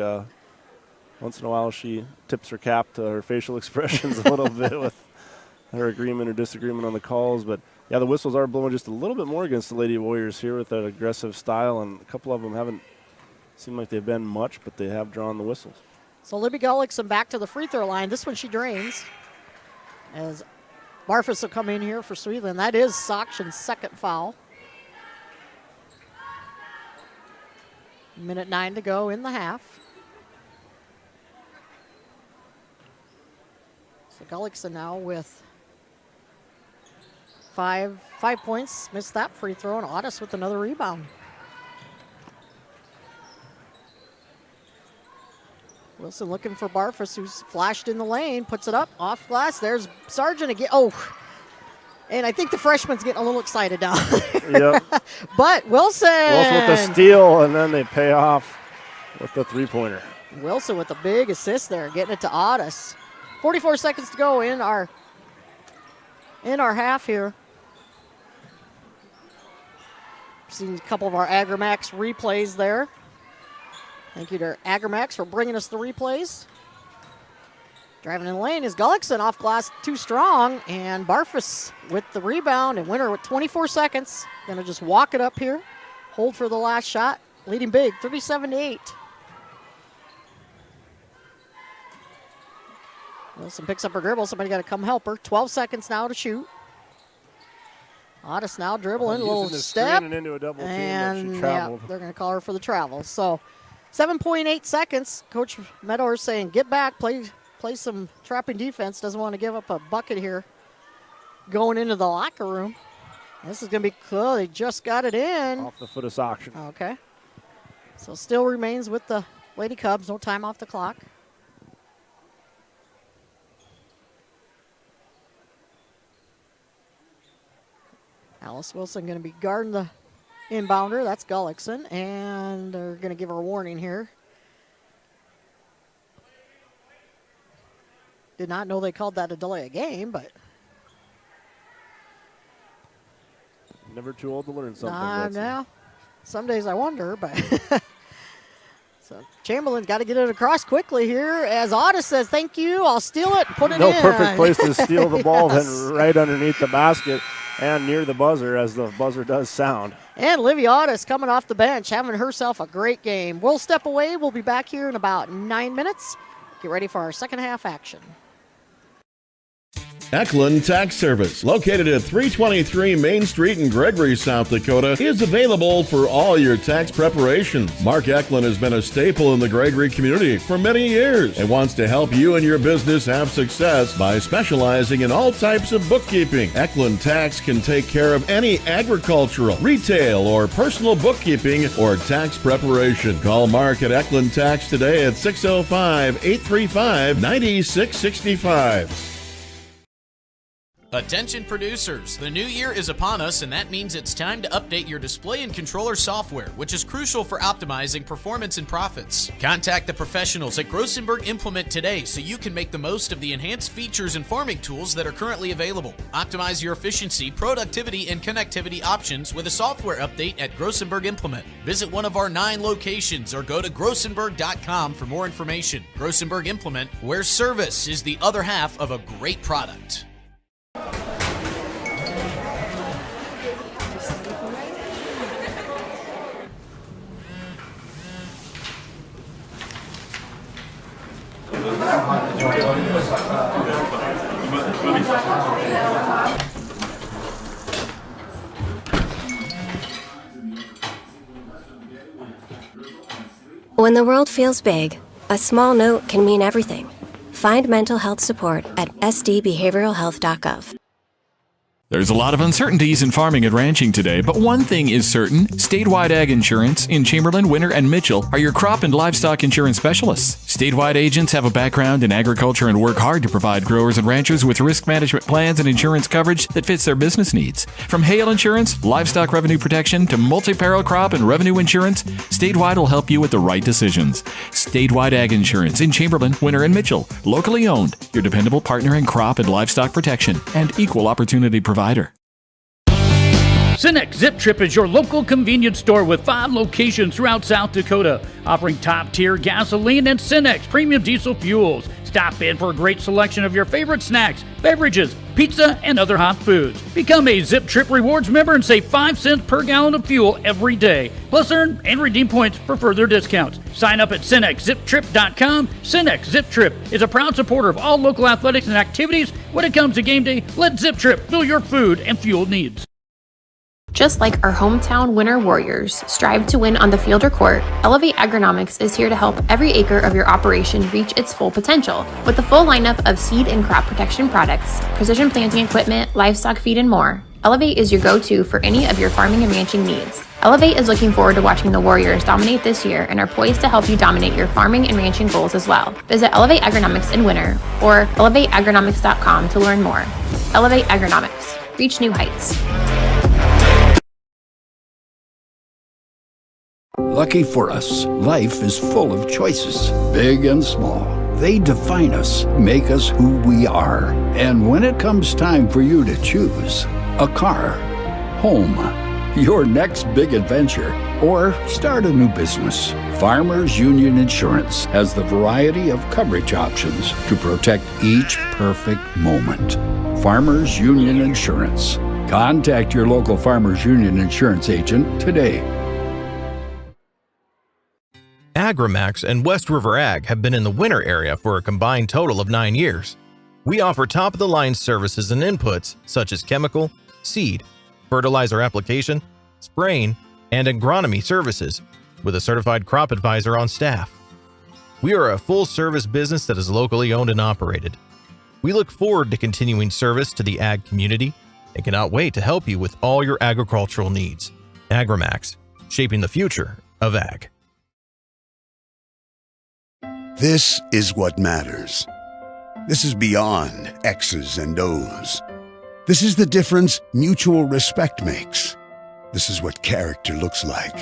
Once in a while she tips her cap to her facial expressions a little bit with her agreement or disagreement on the calls. But, yeah, the whistles are blowing just a little bit more against the Lady Warriors here with that aggressive style, and a couple of them haven't seemed like they've been much, but they have drawn the whistles. So Libby Gullickson back to the free throw line. This one she drains. As Barfus will come in here for Swedlin. That is Soction's second foul. 1:09 to go in the half. So Gullickson now with five points. Missed that free throw, and Otis with another rebound. Wilson looking for Barfus, who's flashed in the lane, puts it up, off glass. There's Sargent again. Oh, and I think the freshman's getting a little excited now. Yep. But Wilson with the steal, and then they pay off with the three-pointer. Wilson with a big assist there, getting it to Otis. 44 seconds to go in our half here. Seen a couple of our Agramax replays there. Thank you to Agramax for bringing us the replays. Driving in the lane is Gullickson, off glass too strong, and Barfus with the rebound, and Winter with 24 seconds. Gonna just walk it up here, hold for the last shot, leading big, 37-8. Wilson picks up her dribble, somebody got to come help her. 12 seconds now to shoot. Otis now dribbling, a little step, and into a double team, and but she traveled. yeah, they're going to call her for the travel. So 7.8 seconds. Coach Meador saying, get back, play some trapping defense. Doesn't want to give up a bucket here going into the locker room. This is going to be cool. They just got it in. Off the foot of Soction. Okay. So still remains with the Lady Cubs. No time off the clock. Alice Wilson going to be guarding the inbounder. That's Gullickson. And they're going to give her a warning here. Did not know they called that a delay of game, but. Never too old to learn something. Now, some days I wonder, but. So Chamberlain got to get it across quickly here as Otis says, thank you, I'll steal it and put it in. No perfect place to steal the ball Yes. than right underneath the basket and near the buzzer, as the buzzer does sound. And Livy Otis coming off the bench, having herself a great game. We'll step away. We'll be back here in about 9 minutes. Get ready for our second half action. Eklund Tax Service, located at 323 Main Street in Gregory, South Dakota, is available for all your tax preparations. Mark Eklund has been a staple in the Gregory community for many years and wants to help you and your business have success by specializing in all types of bookkeeping. Eklund Tax can take care of any agricultural, retail, or personal bookkeeping or tax preparation. Call Mark at Eklund Tax today at 605-835-9665. Attention producers, the new year is upon us, and that means it's time to update your display and controller software, which is crucial for optimizing performance and profits. Contact the professionals at Grossenberg Implement today so you can make the most of the enhanced features and farming tools that are currently available. Optimize your efficiency, productivity, and connectivity options with a software update at Grossenberg Implement. Visit one of our 9 locations or go to grossenberg.com for more information. Grossenberg Implement, where service is the other half of a great product. When the world feels big, a small note can mean everything. Find mental health support at sdbehavioralhealth.gov. There's a lot of uncertainties in farming and ranching today, but one thing is certain. Statewide Ag Insurance in Chamberlain, Winter, and Mitchell are your crop and livestock insurance specialists. Statewide agents have a background in agriculture and work hard to provide growers and ranchers with risk management plans and insurance coverage that fits their business needs. From hail insurance, livestock revenue protection, to multi-peril crop and revenue insurance, Statewide will help you with the right decisions. Statewide Ag Insurance in Chamberlain, Winter, and Mitchell. Locally owned, your dependable partner in crop and livestock protection and equal opportunity provider. Cenex Zip Trip is your local convenience store with 5 locations throughout South Dakota, offering top-tier gasoline and Cenex premium diesel fuels. Stop in for a great selection of your favorite snacks, beverages, pizza, and other hot foods. Become a Zip Trip Rewards member and save 5 cents per gallon of fuel every day. Plus, earn and redeem points for further discounts. Sign up at CenexZipTrip.com. Cenex Zip Trip is a proud supporter of all local athletics and activities. When it comes to game day, let Zip Trip fill your food and fuel needs. Just like our hometown Winter Warriors strive to win on the field or court, Elevate Agronomics is here to help every acre of your operation reach its full potential. With a full lineup of seed and crop protection products, precision planting equipment, livestock feed, and more, Elevate is your go-to for any of your farming and ranching needs. Elevate is looking forward to watching the Warriors dominate this year and are poised to help you dominate your farming and ranching goals as well. Visit Elevate Agronomics in winter or elevateagronomics.com to learn more. Elevate Agronomics. Reach new heights. Lucky for us, life is full of choices, big and small. They define us, make us who we are. And when it comes time for you to choose, a car, home, your next big adventure, or start a new business, Farmers Union Insurance has the variety of coverage options to protect each perfect moment. Farmers Union Insurance. Contact your local Farmers Union Insurance agent today. AgriMax and West River Ag have been in the winter area for a combined total of 9 years. We offer top-of-the-line services and inputs such as chemical, seed, fertilizer application, spraying, and agronomy services with a certified crop advisor on staff. We are a full-service business that is locally owned and operated. We look forward to continuing service to the ag community and cannot wait to help you with all your agricultural needs. AgriMax, shaping the future of ag. This is what matters. This is beyond X's and O's. This is the difference mutual respect makes. This is what character looks like.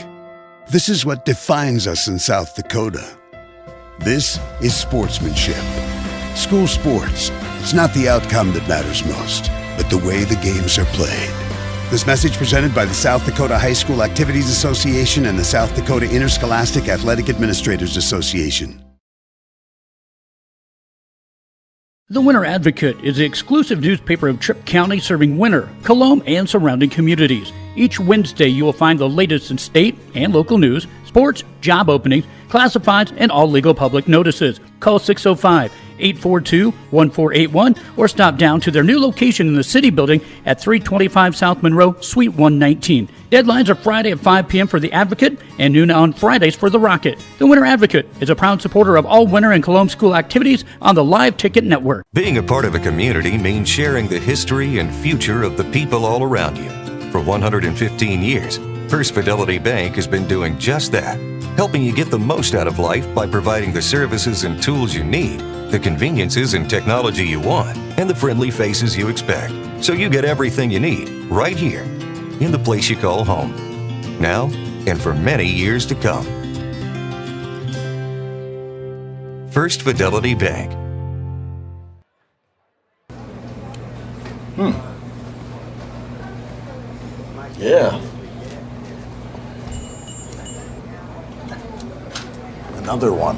This is what defines us in South Dakota. This is sportsmanship. School sports. It's not the outcome that matters most, but the way the games are played. This message presented by the South Dakota High School Activities Association and the South Dakota Interscholastic Athletic Administrators Association. The Winter Advocate is the exclusive newspaper of Tripp County serving Winter, Colome, and surrounding communities. Each Wednesday you will find the latest in state and local news, sports, job openings, classifieds, and all legal public notices. Call 605-842-1481 or stop down to their new location in the City Building at 325 South Monroe, Suite 119. Deadlines are Friday at 5 p.m. for the Advocate and noon on Fridays for the Rocket. The Winter Advocate is a proud supporter of all Winter and Colome school activities on the Live Ticket Network. Being a part of a community means sharing the history and future of the people all around you. For 115 years, First Fidelity Bank has been doing just that, helping you get the most out of life by providing the services and tools you need, the conveniences and technology you want, and the friendly faces you expect. So you get everything you need right here in the place you call home, now and for many years to come. First Fidelity Bank. Yeah. Another one.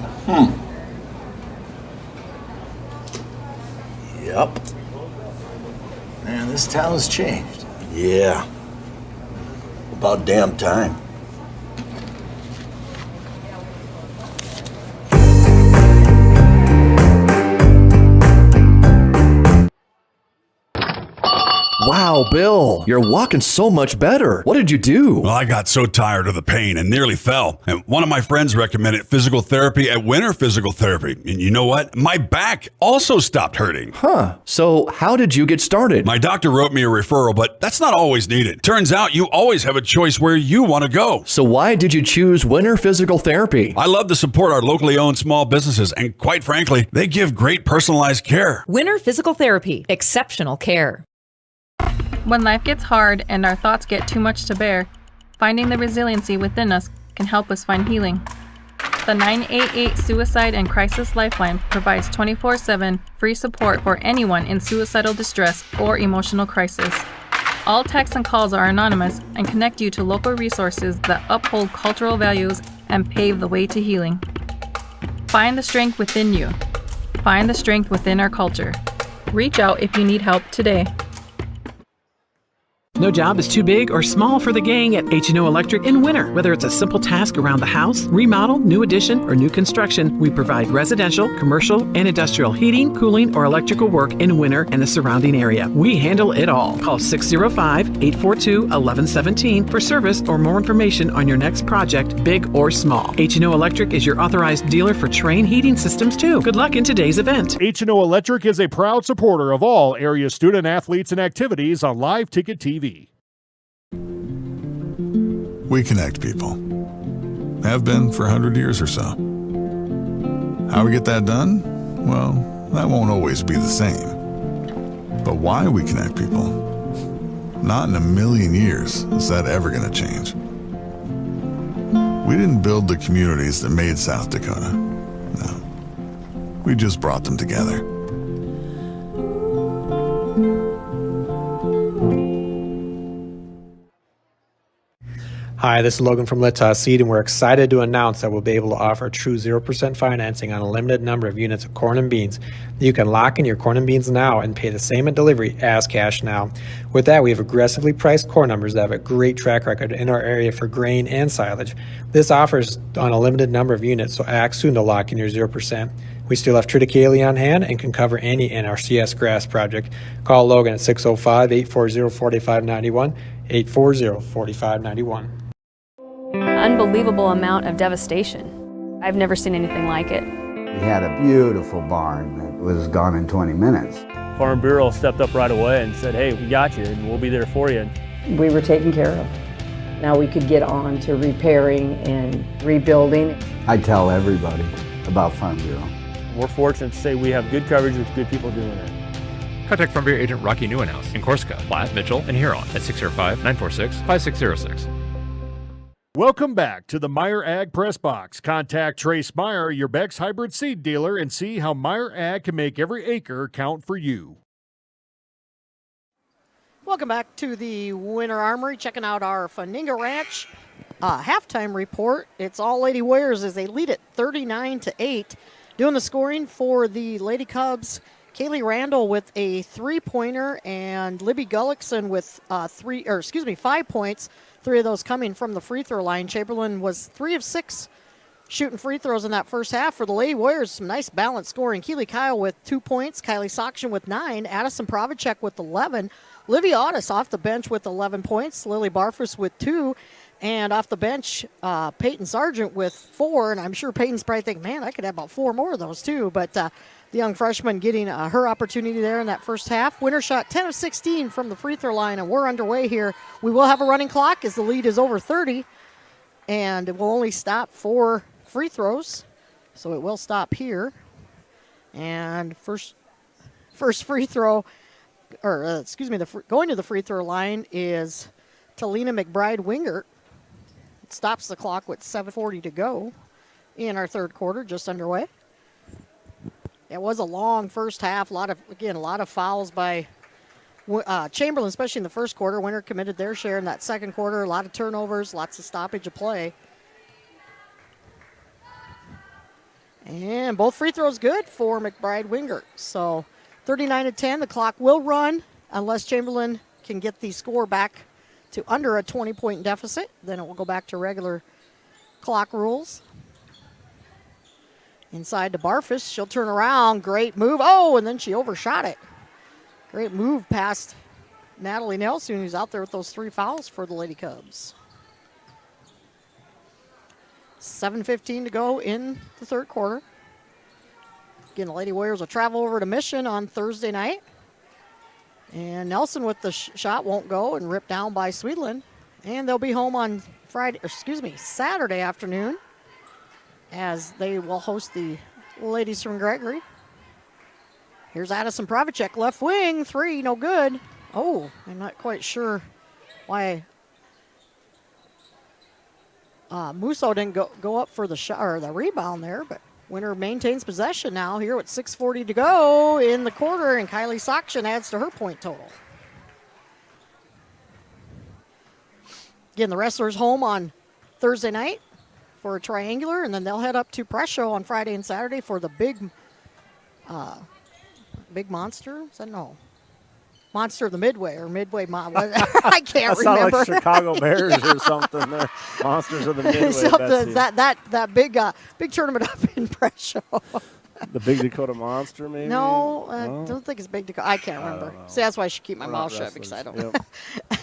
Yep. Man, this town's changed. Yeah. About damn time. Wow, Bill, you're walking so much better. What did you do? Well, I got so tired of the pain and nearly fell. And one of my friends recommended physical therapy at Winter Physical Therapy. And you know what? My back also stopped hurting. Huh. So how did you get started? My doctor wrote me a referral, but that's not always needed. Turns out you always have a choice where you want to go. So why did you choose Winter Physical Therapy? I love to support our locally owned small businesses, and quite frankly, they give great personalized care. Winter Physical Therapy. Exceptional care. When life gets hard and our thoughts get too much to bear, finding the resiliency within us can help us find healing. The 988 Suicide and Crisis Lifeline provides 24/7 free support for anyone in suicidal distress or emotional crisis. All texts and calls are anonymous and connect you to local resources that uphold cultural values and pave the way to healing. Find the strength within you. Find the strength within our culture. Reach out if you need help today. No job is too big or small for the gang at H&O Electric in Winter. Whether it's a simple task around the house, remodel, new addition, or new construction, we provide residential, commercial, and industrial heating, cooling, or electrical work in Winter and the surrounding area. We handle it all. Call 605-842-1117 for service or more information on your next project, big or small. H&O Electric is your authorized dealer for Trane heating systems too. Good luck in today's event. H&O Electric is a proud supporter of all area student athletes and activities on Live Ticket TV. We connect people. Have been for 100 years or so. How we get that done? Well, that won't always be the same. But why we connect people? Not in a million years is that ever going to change. We didn't build the communities that made South Dakota. No. We just brought them together. Hi, this is Logan from Littoss Seed, and we're excited to announce that we'll be able to offer true 0% financing on a limited number of units of corn and beans. You can lock in your corn and beans now and pay the same at delivery as cash now. With that, we have aggressively priced corn numbers that have a great track record in our area for grain and silage. This offers on a limited number of units, so act soon to lock in your 0%. We still have triticale on hand and can cover any NRCS grass project. Call Logan at 605-840-4591, 840-4591. Unbelievable amount of devastation. I've never seen anything like it. We had a beautiful barn that was gone in 20 minutes. Farm Bureau stepped up right away and said, hey, we got you and we'll be there for you. We were taken care of. Now we could get on to repairing and rebuilding. I tell everybody about Farm Bureau. We're fortunate to say we have good coverage with good people doing it. Contact Farm Bureau agent Rocky Newenhouse in Corsica, Platte, Mitchell, and Huron at 605-946-5606. Welcome back to the Meyer Ag Press Box. Contact Trace Meyer, your Beck's hybrid seed dealer, and see how Meyer Ag can make every acre count for you. Welcome back to the Winter Armory, checking out our Faninga Ranch halftime report. It's all Lady Warriors as they lead it 39-8. Doing the scoring for the Lady Cubs, Kaylee Randall with a 3-pointer and Libby Gullickson with 5 points. 3 of those coming from the free throw line. Chamberlain was 3 of 6 shooting free throws in that first half. For the Lady Warriors, some nice balanced scoring. Keely Kyle with 2 points, Kylie Sokshin with 9, Addison Provacek with 11, Livy Audis off the bench with 11 points, Lily Barfus with 2, and off the bench, Peyton Sargent with 4. And I'm sure Peyton's probably thinking, man, I could have about 4 more of those too. But the young freshman getting her opportunity there in that first half. Winner shot 10 of 16 from the free throw line, and we're underway here. We will have a running clock as the lead is over 30, and it will only stop for free throws, so it will stop here. And first free throw, going to the free throw line is Talina McBride-Wingert. It stops the clock with 7:40 to go in our third quarter, just underway. It was a long first half. A lot of fouls by Chamberlain, especially in the first quarter. Winter committed their share in that second quarter. A lot of turnovers, lots of stoppage of play. And both free throws good for McBride-Wingert. So 39-10, the clock will run unless Chamberlain can get the score back to under a 20-point deficit. Then it will go back to regular clock rules. Inside to Barfus. She'll turn around. Great move. Oh, and then she overshot it. Great move past Natalie Nelson, who's out there with those 3 fouls for the Lady Cubs. 7:15 to go in the third quarter. Again, the Lady Warriors will travel over to Mission on Thursday night. And Nelson with the shot won't go and ripped down by Sweetland. And they'll be home on Saturday afternoon, as they will host the ladies from Gregory. Here's Addison Provacek, left wing, 3, no good. Oh, I'm not quite sure why Musso didn't go up for the shot or the rebound there, but Winter maintains possession now here with 6:40 to go in the quarter, and Kylie Sokshin adds to her point total. Again, the wrestlers home on Thursday night for a triangular, and then they'll head up to Presho on Friday and Saturday for the big monster. Is that no? Monster of the Midway or Midway. I can't remember. Like Chicago Bears or something. There, Monsters of the Midway. that big tournament up in Presho. The Big Dakota Monster, maybe. No, I don't think it's Big Dakota. I can't remember. See, that's why I should keep my mouth shut because I don't. Yep.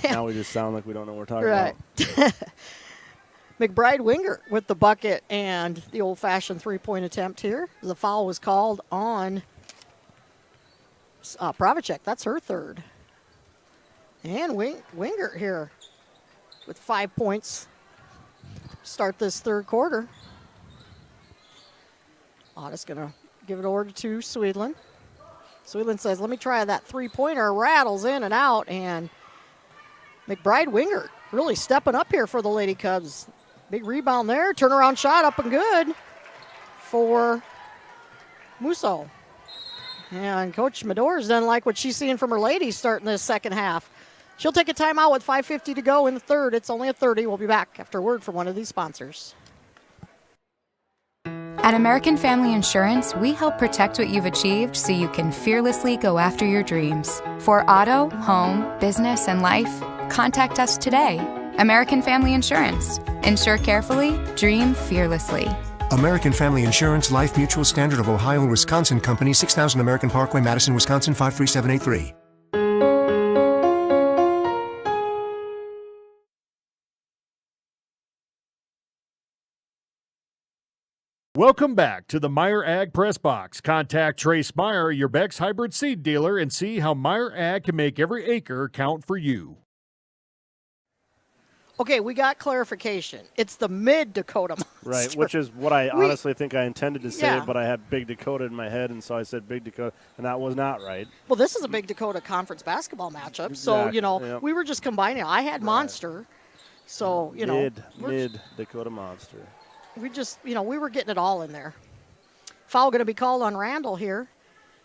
Now we just sound like we don't know what we're talking about. McBride-Wingert with the bucket and the old-fashioned 3-point attempt here. The foul was called on Provacek. That's her third. And Wingert here with 5 points start this third quarter. Otis going to give it over to Swedlund. Swedlund says, let me try that three-pointer. Rattles in and out, and McBride Wingert really stepping up here for the Lady Cubs. Big rebound there. Turnaround shot up and good for Musso. And Coach Medors doesn't like what she's seeing from her ladies starting this second half. She'll take a timeout with 5:50 to go in the third. It's only a 30. We'll be back after a word from one of these sponsors. At American Family Insurance, we help protect what you've achieved so you can fearlessly go after your dreams. For auto, home, business, and life, contact us today. American Family Insurance. Insure carefully, dream fearlessly. American Family Insurance, Life Mutual, Standard of Ohio and Wisconsin Company, 6000 American Parkway, Madison, Wisconsin, 53783. Welcome back to the Meyer Ag Press Box. Contact Trace Meyer, your Beck's hybrid seed dealer, and see how Meyer Ag can make every acre count for you. Okay, we got clarification. It's the Mid-Dakota Monster. Right, which is what I honestly think I intended to say, but I had Big Dakota in my head, and so I said Big Dakota, and that was not right. Well, this is a Big Dakota Conference basketball matchup, so, we were just combining. I had Monster, so, Mid-Dakota Monster. We just, we were getting it all in there. Foul going to be called on Randall here,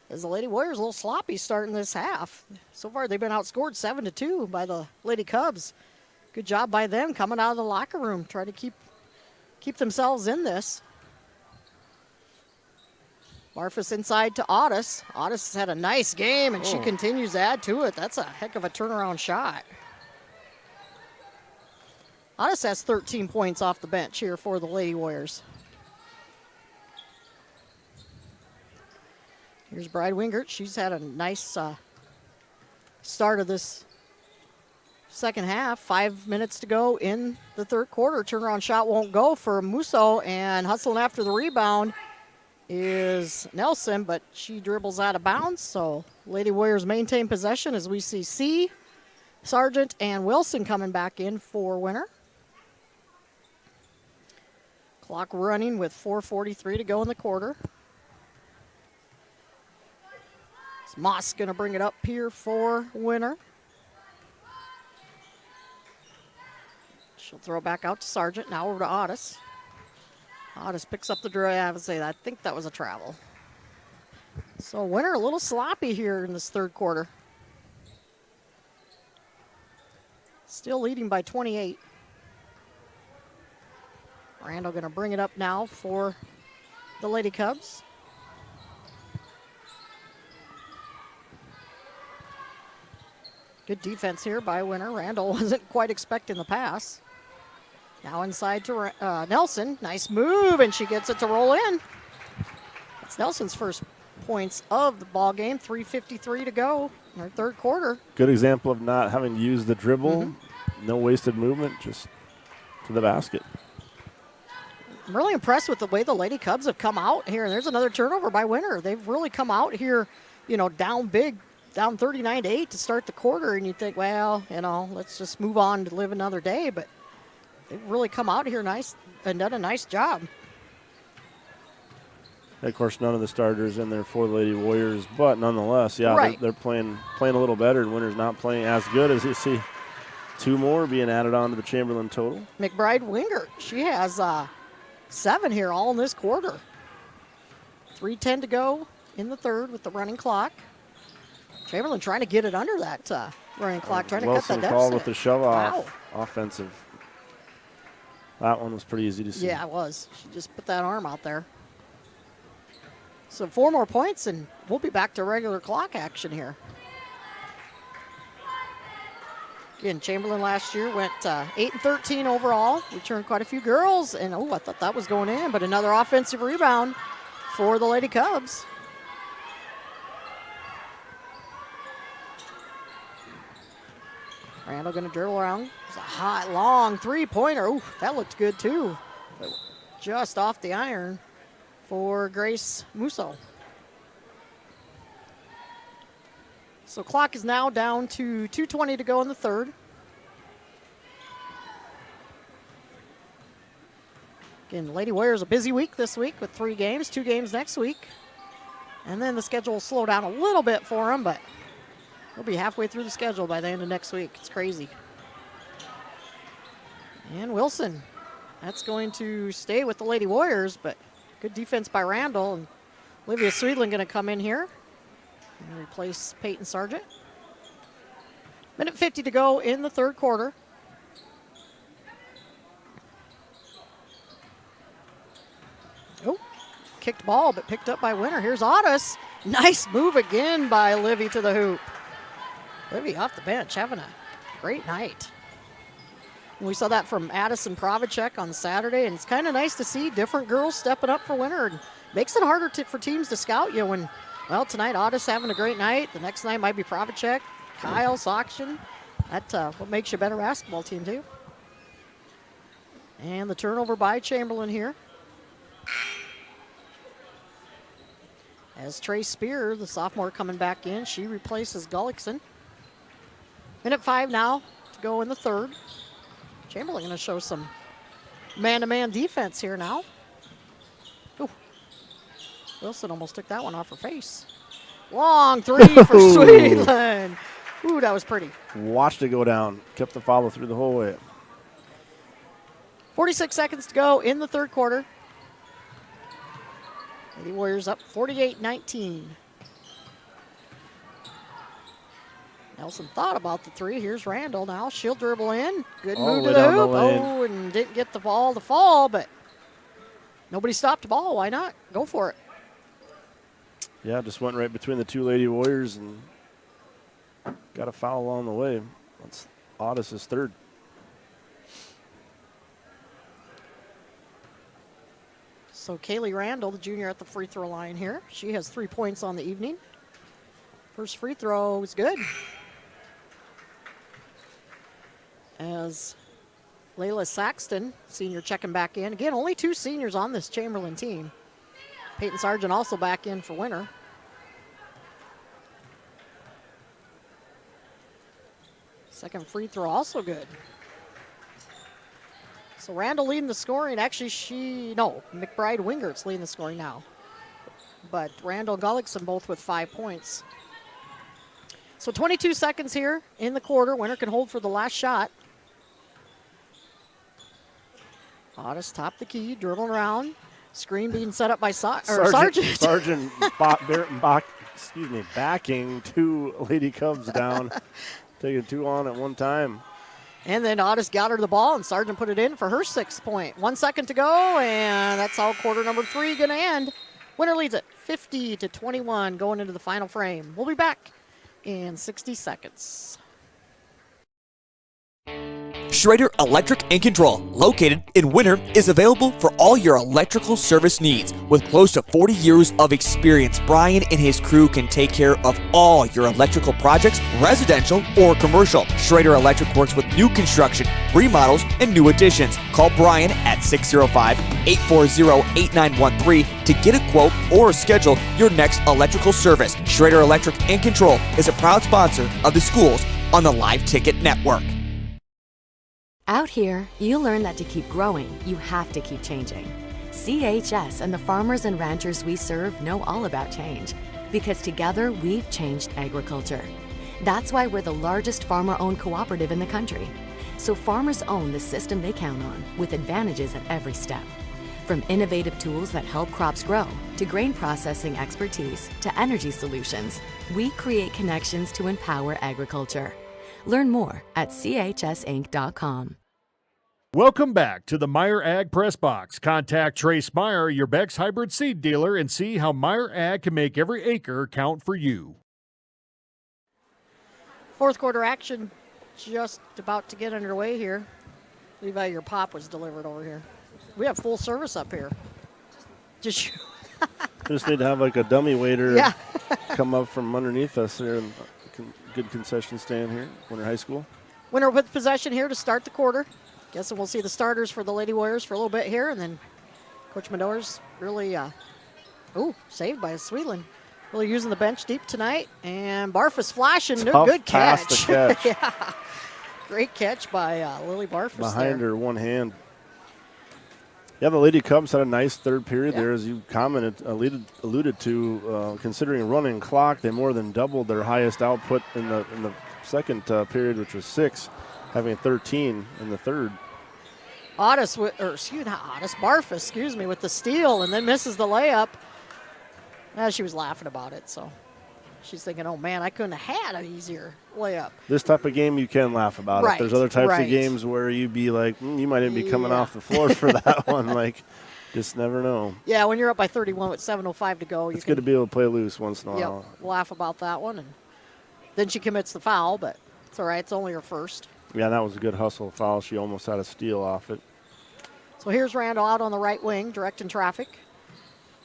as the Lady Warriors a little sloppy starting this half. So far, they've been outscored 7-2 by the Lady Cubs. Good job by them coming out of the locker room, trying to keep themselves in this. Barfus inside to Otis. Otis has had a nice game, and she continues to add to it. That's a heck of a turnaround shot. Otis has 13 points off the bench here for the Lady Warriors. Here's Bride Wingert. She's had a nice start of this second half. 5 minutes to go in the third quarter. Turnaround shot won't go for Musso, and hustling after the rebound is Nelson, but she dribbles out of bounds. So Lady Warriors maintain possession as we see C, Sargent, and Wilson coming back in for Winter. Clock running with 4:43 to go in the quarter. Moss going to bring it up here for Winter. She'll throw back out to Sargent. Now over to Otis. Otis picks up the drive and say, I think that was a travel. So Winter a little sloppy here in this third quarter. Still leading by 28. Randall going to bring it up now for the Lady Cubs. Good defense here by Winter. Randall wasn't quite expecting the pass. Now inside to Nelson. Nice move, and she gets it to roll in. That's Nelson's first points of the ball game. 3:53 to go in our third quarter. Good example of not having to use the dribble. No wasted movement, just to the basket. I'm really impressed with the way the Lady Cubs have come out here. And there's another turnover by Winter. They've really come out here, down big, down 39-8 to start the quarter. And you think, well, let's just move on to live another day. But they've really come out here nice and done a nice job. Of course, none of the starters in there for the Lady Warriors, but nonetheless, they're playing a little better. And Winter's not playing as good as you see. Two more being added on to the Chamberlain total. McBride Wingert, she has 7 here all in this quarter. 3:10 to go in the third with the running clock. Chamberlain trying to get it under that running clock, trying to cut that deficit. Called with the shove off, offensive. That one was pretty easy to see. Yeah, it was. She just put that arm out there. So 4 more points, and we'll be back to regular clock action here. Again, Chamberlain last year went 8-13 overall. Returned quite a few girls, and I thought that was going in, but another offensive rebound for the Lady Cubs. Randall going to dribble around. It's a hot, long three-pointer. Ooh, that looked good too. But just off the iron for Grace Musso. So clock is now down to 2:20 to go in the third. Again, Lady Warriors a busy week this week with 3 games, 2 games next week. And then the schedule will slow down a little bit for them, but we'll be halfway through the schedule by the end of next week. It's crazy. And Wilson, that's going to stay with the Lady Warriors, but good defense by Randall. And Olivia Sweetland going to come in here and replace Peyton Sargent. Minute 50 to go in the third quarter. Oh, kicked ball, but picked up by Winter. Here's Otis. Nice move again by Livy to the hoop. Livy off the bench, having a great night. And we saw that from Addison Provacek on Saturday, and it's kind of nice to see different girls stepping up for Winter. And makes it harder for teams to scout you when, well, tonight Otis having a great night. The next night might be Provacek, Kyle, Sokshin. That's what makes you a better basketball team, too. And the turnover by Chamberlain here. As Trey Spear, the sophomore, coming back in. She replaces Gullickson. Minute 5 now to go in the third. Chamberlain going to show some man-to-man defense here now. Ooh. Wilson almost took that one off her face. Long three for Sweetland. Ooh, that was pretty. Watched it go down. Kept the follow through the whole way. 46 seconds to go in the third quarter. Lady Warriors up 48-19. Nelson thought about the three. Here's Randall now. She'll dribble in. Good move to the hoop. Oh, and didn't get the ball to fall, but nobody stopped the ball. Why not? Go for it. Yeah, just went right between the two Lady Warriors and got a foul along the way. That's Otis' third. So Kaylee Randall, the junior, at the free throw line here. She has 3 points on the evening. First free throw is good. As Layla Saxton, senior, checking back in. Again, only 2 seniors on this Chamberlain team. Peyton Sargent also back in for Winter. Second free throw also good. So Randall leading the scoring. Actually, McBride Wingert's leading the scoring now. But Randall and Gullickson both with 5 points. So 22 seconds here in the quarter. Winter can hold for the last shot. Otis top the key, dribbling around. Screen being set up by Sargent. Sargent backing 2 Lady Cubs down. Taking 2 on at one time. And then Otis got her the ball, and Sargent put it in for her 6th point. 1 second to go, and that's how quarter number 3 going to end. Winter leads it 50-21 going into the final frame. We'll be back in 60 seconds. Schrader Electric and Control, located in Winter, is available for all your electrical service needs. With close to 40 years of experience, Brian and his crew can take care of all your electrical projects, residential or commercial. Schrader Electric works with new construction, remodels, and new additions. Call Brian at 605-840-8913 to get a quote or schedule your next electrical service. Schrader Electric and Control is a proud sponsor of the schools on the Live Ticket Network. Out here, you learn that to keep growing, you have to keep changing. CHS and the farmers and ranchers we serve know all about change, because together we've changed agriculture. That's why we're the largest farmer-owned cooperative in the country. So farmers own the system they count on, with advantages at every step. From innovative tools that help crops grow, to grain processing expertise, to energy solutions, we create connections to empower agriculture. Learn more at chsinc.com. Welcome back to the Meyer Ag Press Box. Contact Trace Meyer, your Beck's hybrid seed dealer, and see how Meyer Ag can make every acre count for you. Fourth quarter action just about to get underway here. Levi, your pop was delivered over here. We have full service up here. Just need to have like a dummy waiter come up from underneath us here. And good concession stand here, Winter High School. Winter with possession here to start the quarter. Guessing we'll see the starters for the Lady Warriors for a little bit here, and then Coach Medore's really, saved by Sweetland. Really using the bench deep tonight, and Barfus flashing. Good catch. Yeah. Great catch by Lily Barfus behind her one hand. Yeah, the Lady Cubs had a nice third period there, as you commented, alluded to. Considering a running clock, they more than doubled their highest output in the second period, which was 6, having 13 in the third. Barfus, with the steal, and then misses the layup. She was laughing about it, so she's thinking, oh man, I couldn't have had an easier layup. This type of game, you can laugh about right, it. There's other types of games where you'd be like, you might even be coming off the floor for that one. Like, just never know. Yeah, when you're up by 31 with 7:05 to go. It's good to be able to play loose once in a while. Laugh about that one. And then she commits the foul, but it's all right. It's only her first. Yeah, that was a good hustle foul. She almost had a steal off it. So here's Randall out on the right wing, directing traffic.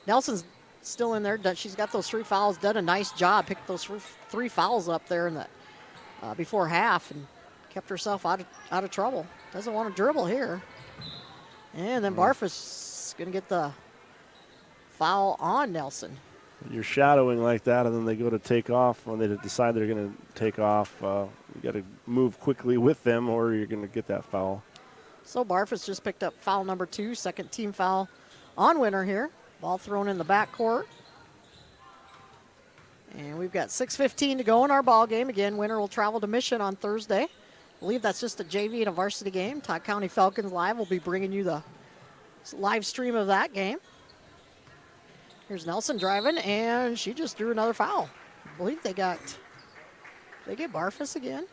Nelson's still in there. She's got those 3 fouls, done a nice job, picked those 3 fouls up there in the before half and kept herself out of trouble. Doesn't want to dribble here. And then Barfus going to get the foul on Nelson. You're shadowing like that, and then they go to take off. When they decide they're going to take off, you got to move quickly with them, or you're going to get that foul. So Barfus just picked up foul number 2, second team foul on Winter here. Ball thrown in the backcourt. And we've got 6:15 to go in our ball game. Again, Winter will travel to Mission on Thursday. I believe that's just a JV and a varsity game. Todd County Falcons Live will be bringing you the live stream of that game. Here's Nelson driving, and she just drew another foul. I believe they get Barfus again.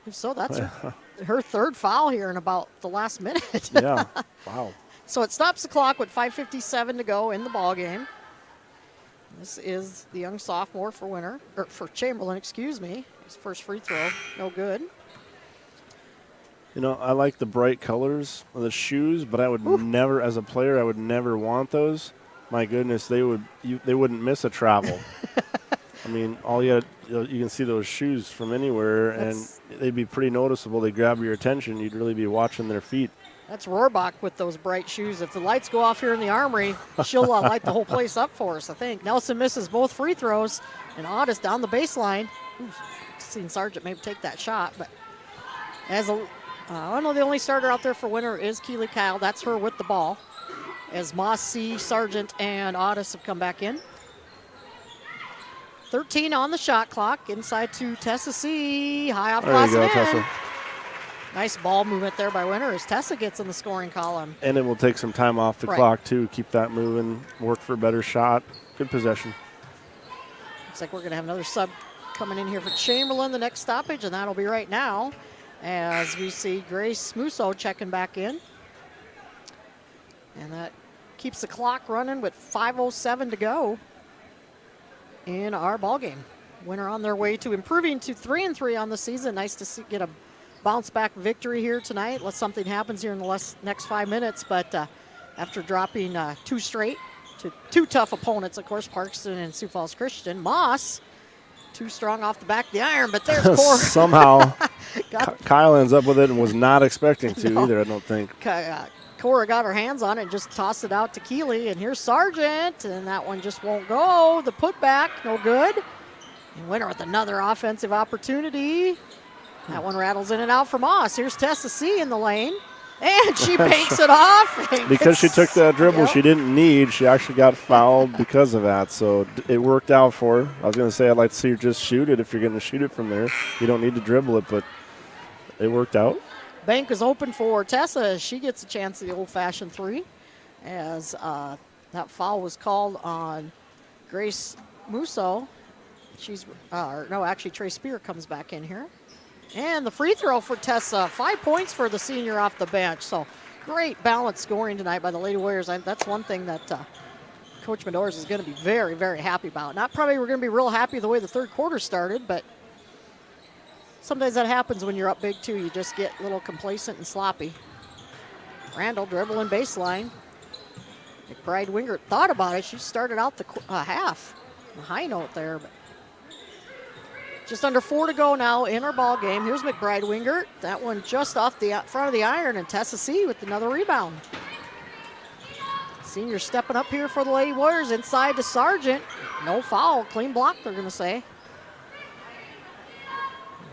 If so, that's her third foul here in about the last minute. Yeah, wow. So it stops the clock with 5:57 to go in the ball game. This is the young sophomore for Chamberlain, excuse me. His first free throw, no good. You know, I like the bright colors of the shoes, but I would never, as a player, I would never want those. My goodness, they wouldn't miss a travel. I mean, you can see those shoes from anywhere, and they'd be pretty noticeable. They grab your attention. You'd really be watching their feet. That's Rohrbach with those bright shoes. If the lights go off here in the Armory, she'll light the whole place up for us, I think. Nelson misses both free throws, and Otis down the baseline. Seen Sargent maybe take that shot, but I know the only starter out there for Winter is Keely Kyle. That's her with the ball, as Moss C, Sargent, and Otis have come back in. 13 on the shot clock. Inside to Tessa C. High off there you go, in. Tessa. Nice ball movement there by Winter as Tessa gets in the scoring column. And it will take some time off the clock, too. Keep that moving, work for a better shot. Good possession. Looks like we're going to have another sub coming in here for Chamberlain, the next stoppage, and that'll be right now as we see Grace Musso checking back in. And that keeps the clock running with 5:07 to go in our ball game. Winter on their way to improving to 3-3 on the season. Nice to get a bounce back victory here tonight. Unless something happens here in the next 5 minutes, but after dropping 2 straight to 2 tough opponents, of course, Parkston and Sioux Falls Christian. Moss, too strong off the back of the iron, but there's Cora. Somehow, Kyle ends up with it and was not expecting to either, I don't think. Cora got her hands on it and just tossed it out to Keeley. And here's Sargent, and that one just won't go. The putback, no good. And Winter with another offensive opportunity. That one rattles in and out for Moss. Here's Tessa C in the lane. And she banks it off. Because she took that dribble she didn't need, she actually got fouled because of that. So it worked out for her. I was going to say I'd like to see her just shoot it if you're going to shoot it from there. You don't need to dribble it, but it worked out. Bank is open for Tessa. She gets a chance at the old-fashioned 3 as that foul was called on Grace Musso. Actually Trey Spear comes back in here. And the free throw for Tessa, 5 points for the senior off the bench. So great balanced scoring tonight by the Lady Warriors. That's one thing that Coach Medors is going to be very, very happy about. Not probably we're going to be real happy the way the third quarter started, but sometimes that happens when you're up big too. You just get a little complacent and sloppy. Randall dribbling baseline. McBride Wingert thought about it. She started out the half. A high note there, but just under 4 to go now in our ball game. Here's McBride Wingert. That one just off the front of the iron, and Tessa C with another rebound. Senior stepping up here for the Lady Warriors. Inside to Sargent. No foul. Clean block, they're going to say.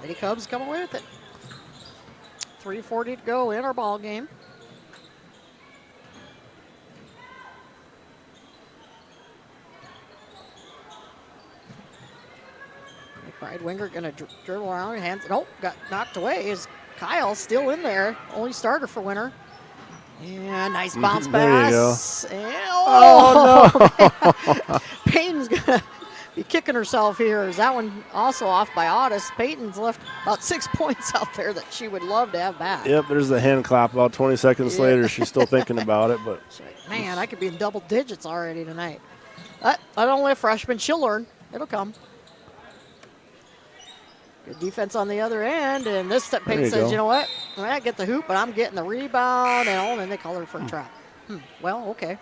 Lady Cubs come away with it. 3:40 to go in our ball game. McBride Winger going to dribble around, hands. Nope, got knocked away. Is Kyle still in there? Only starter for Winter. And nice bounce pass. There you go. And, Oh, no. Peyton's going to be kicking herself here. Is that one also off by Otis? Peyton's left about 6 points out there that she would love to have back. Yep, there's the hand clap. About 20 seconds later, she's still thinking about it. But man, I could be in double digits already tonight. But only a freshman. She'll learn. It'll come. Good defense on the other end. And this step, Peyton says, you know what? I get the hoop, but I'm getting the rebound. And they call her for a trap. Well, okay.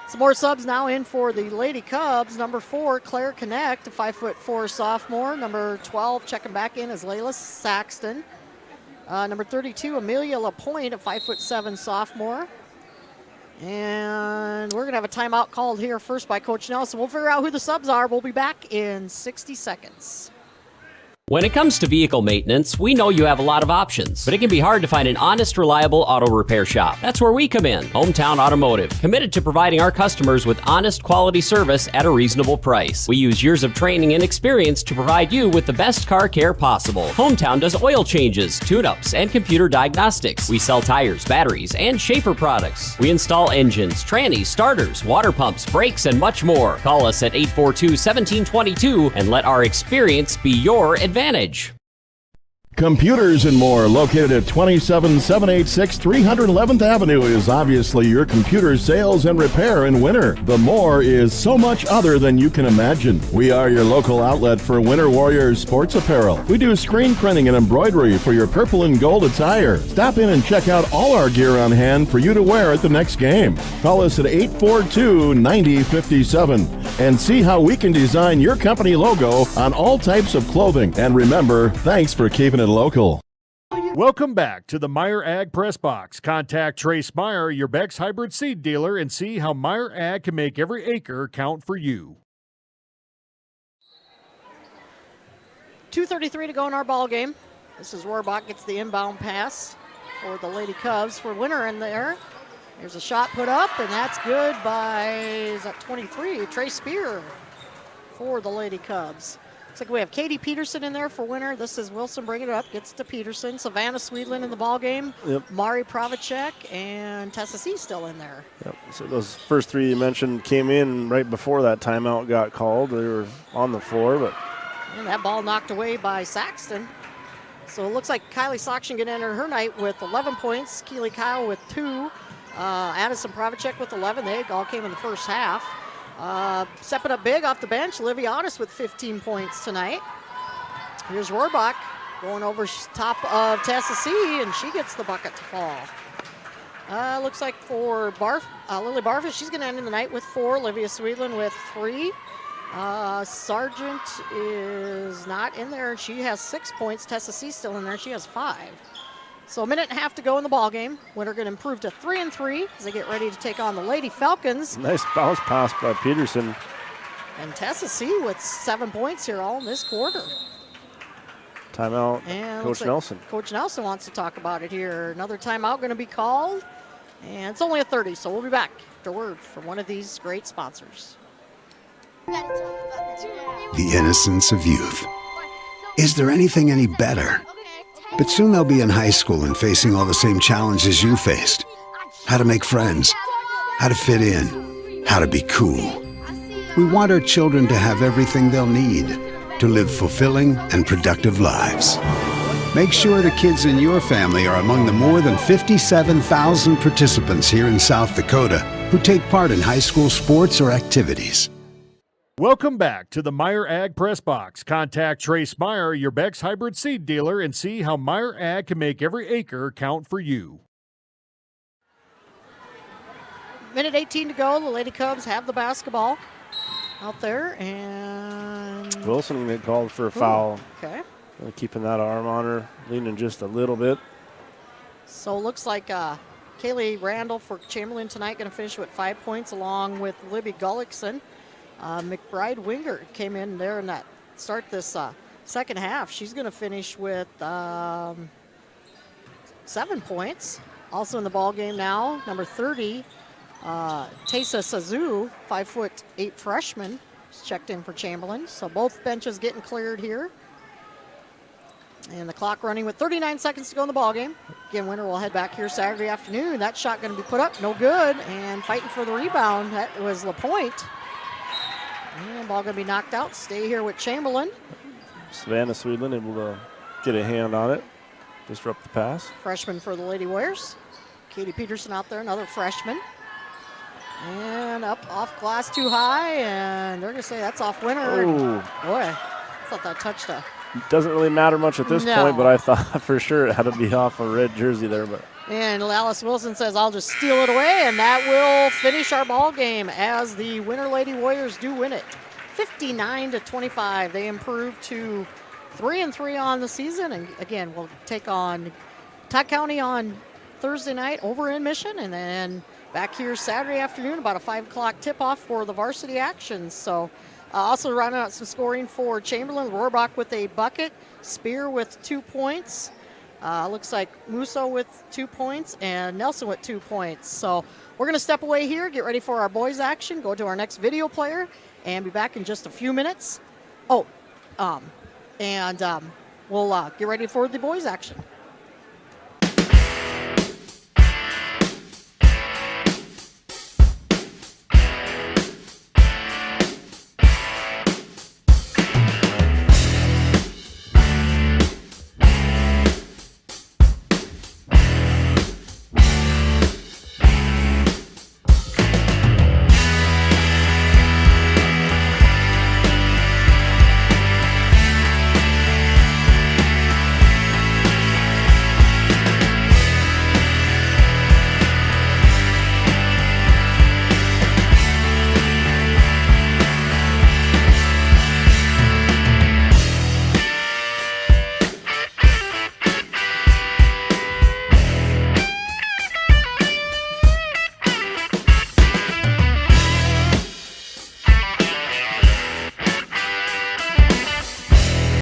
Some more subs now in for the Lady Cubs. Number 4, Claire Connect, a 5'4" sophomore. Number 12, checking back in, is Layla Saxton. Number 32, Amelia LaPointe, a 5'7" sophomore. And we're going to have a timeout called here first by Coach Nelson. We'll figure out who the subs are. We'll be back in 60 seconds. When it comes to vehicle maintenance, we know you have a lot of options, but it can be hard to find an honest, reliable auto repair shop. That's where we come in, Hometown Automotive, committed to providing our customers with honest, quality service at a reasonable price. We use years of training and experience to provide you with the best car care possible. Hometown does oil changes, tune-ups, and computer diagnostics. We sell tires, batteries, and Schaefer products. We install engines, trannies, starters, water pumps, brakes, and much more. Call us at 842-1722 and let our experience be your advantage. Computers and More, located at 27786 311th Avenue, is obviously your computer sales and repair in winter. The More is so much other than you can imagine. We are your local outlet for Winter Warriors sports apparel. We do screen printing and embroidery for your purple and gold attire. Stop in and check out all our gear on hand for you to wear at the next game. Call us at 842-9057 and see how we can design your company logo on all types of clothing. And remember, thanks for keeping it local. Welcome back to the Meyer Ag Press Box. Contact Trace Meyer, your Beck's hybrid seed dealer, and see how Meyer Ag can make every acre count for you. 2:33 to go in our ball game. This is Rohrbach gets the inbound pass for the Lady Cubs for Winter in there. There's a shot put up, and that's good by, is that 23, Trey Spear for the Lady Cubs. Looks like we have Katie Peterson in there for Winter. This is Wilson bringing it up, gets to Peterson. Savannah Swedlin in the ball game. Yep. Mari Pravacek and Tessa C still in there. Yep. So those first three you mentioned came in right before that timeout got called. They were on the floor, but and that ball knocked away by Saxton. So it looks like Kylie Sockshin going to enter her night with 11 points. Keely Kyle with 2. Addison Pravacek with 11. They all came in the first half. Stepping up big off the bench, Livy Otis with 15 points tonight. Here's Rohrbach going over top of Tessa C, and she gets the bucket to fall. Looks like for Lily Barfish, she's going to end the night with 4. Olivia Swedlin with 3. Sargent is not in there. She has 6 points. Tessa C still in there. She has 5. So a minute and a half to go in the ball game. Winter going to improve to 3-3 as they get ready to take on the Lady Falcons. Nice bounce pass by Peterson. And Tessa C with 7 points here all in this quarter. Timeout, and Coach Nelson. Coach Nelson wants to talk about it here. Another timeout going to be called. And it's only a 30, so we'll be back after word from one of these great sponsors. The innocence of youth. Is there anything any better? But soon they'll be in high school and facing all the same challenges you faced. How to make friends, how to fit in, how to be cool. We want our children to have everything they'll need to live fulfilling and productive lives. Make sure the kids in your family are among the more than 57,000 participants here in South Dakota who take part in high school sports or activities. Welcome back to the Meyer Ag Press Box. Contact Trace Meyer, your Beck's hybrid seed dealer, and see how Meyer Ag can make every acre count for you. Minute 18 to go. The Lady Cubs have the basketball out there, and Wilson get called for a foul. Okay. Keeping that arm on her, leaning just a little bit. So it looks like Kaylee Randall for Chamberlain tonight going to finish with 5 points along with Libby Gullickson. McBride Winger came in there in that start this second half. She's going to finish with 7 points. Also in the ball game now, number 30, Taysa Sazu, 5'8" freshman He's checked in for Chamberlain. So both benches getting cleared here. And the clock running with 39 seconds to go in the ballgame. Again, Winter will head back here Saturday afternoon. That shot going to be put up, no good. And fighting for the rebound, that was LaPointe. And ball going to be knocked out. Stay here with Chamberlain. Savannah Swedlin able to get a hand on it, disrupt the pass. Freshman for the Lady Warriors. Katie Peterson out there, another freshman. And up off glass too high, and they're going to say that's off Winter. Oh. Boy, I thought that touched a... Doesn't really matter much at this point, but I thought for sure it had to be off a red jersey there. But And Alice Wilson says, I'll just steal it away, and that will finish our ball game as the Winter Lady Warriors do win it. 59-25. They improve to 3-3 on the season, and again, we'll take on Todd County on Thursday night over in Mission, and then back here Saturday afternoon, about a 5 o'clock tip-off for the varsity action. So also rounding out some scoring for Chamberlain. Rohrbach with a bucket, Spear with 2 points. Looks like Musso with 2 points and Nelson with 2 points. So we're going to step away here, get ready for our boys action, go to our next video player, and be back in just a few minutes. We'll get ready for the boys action.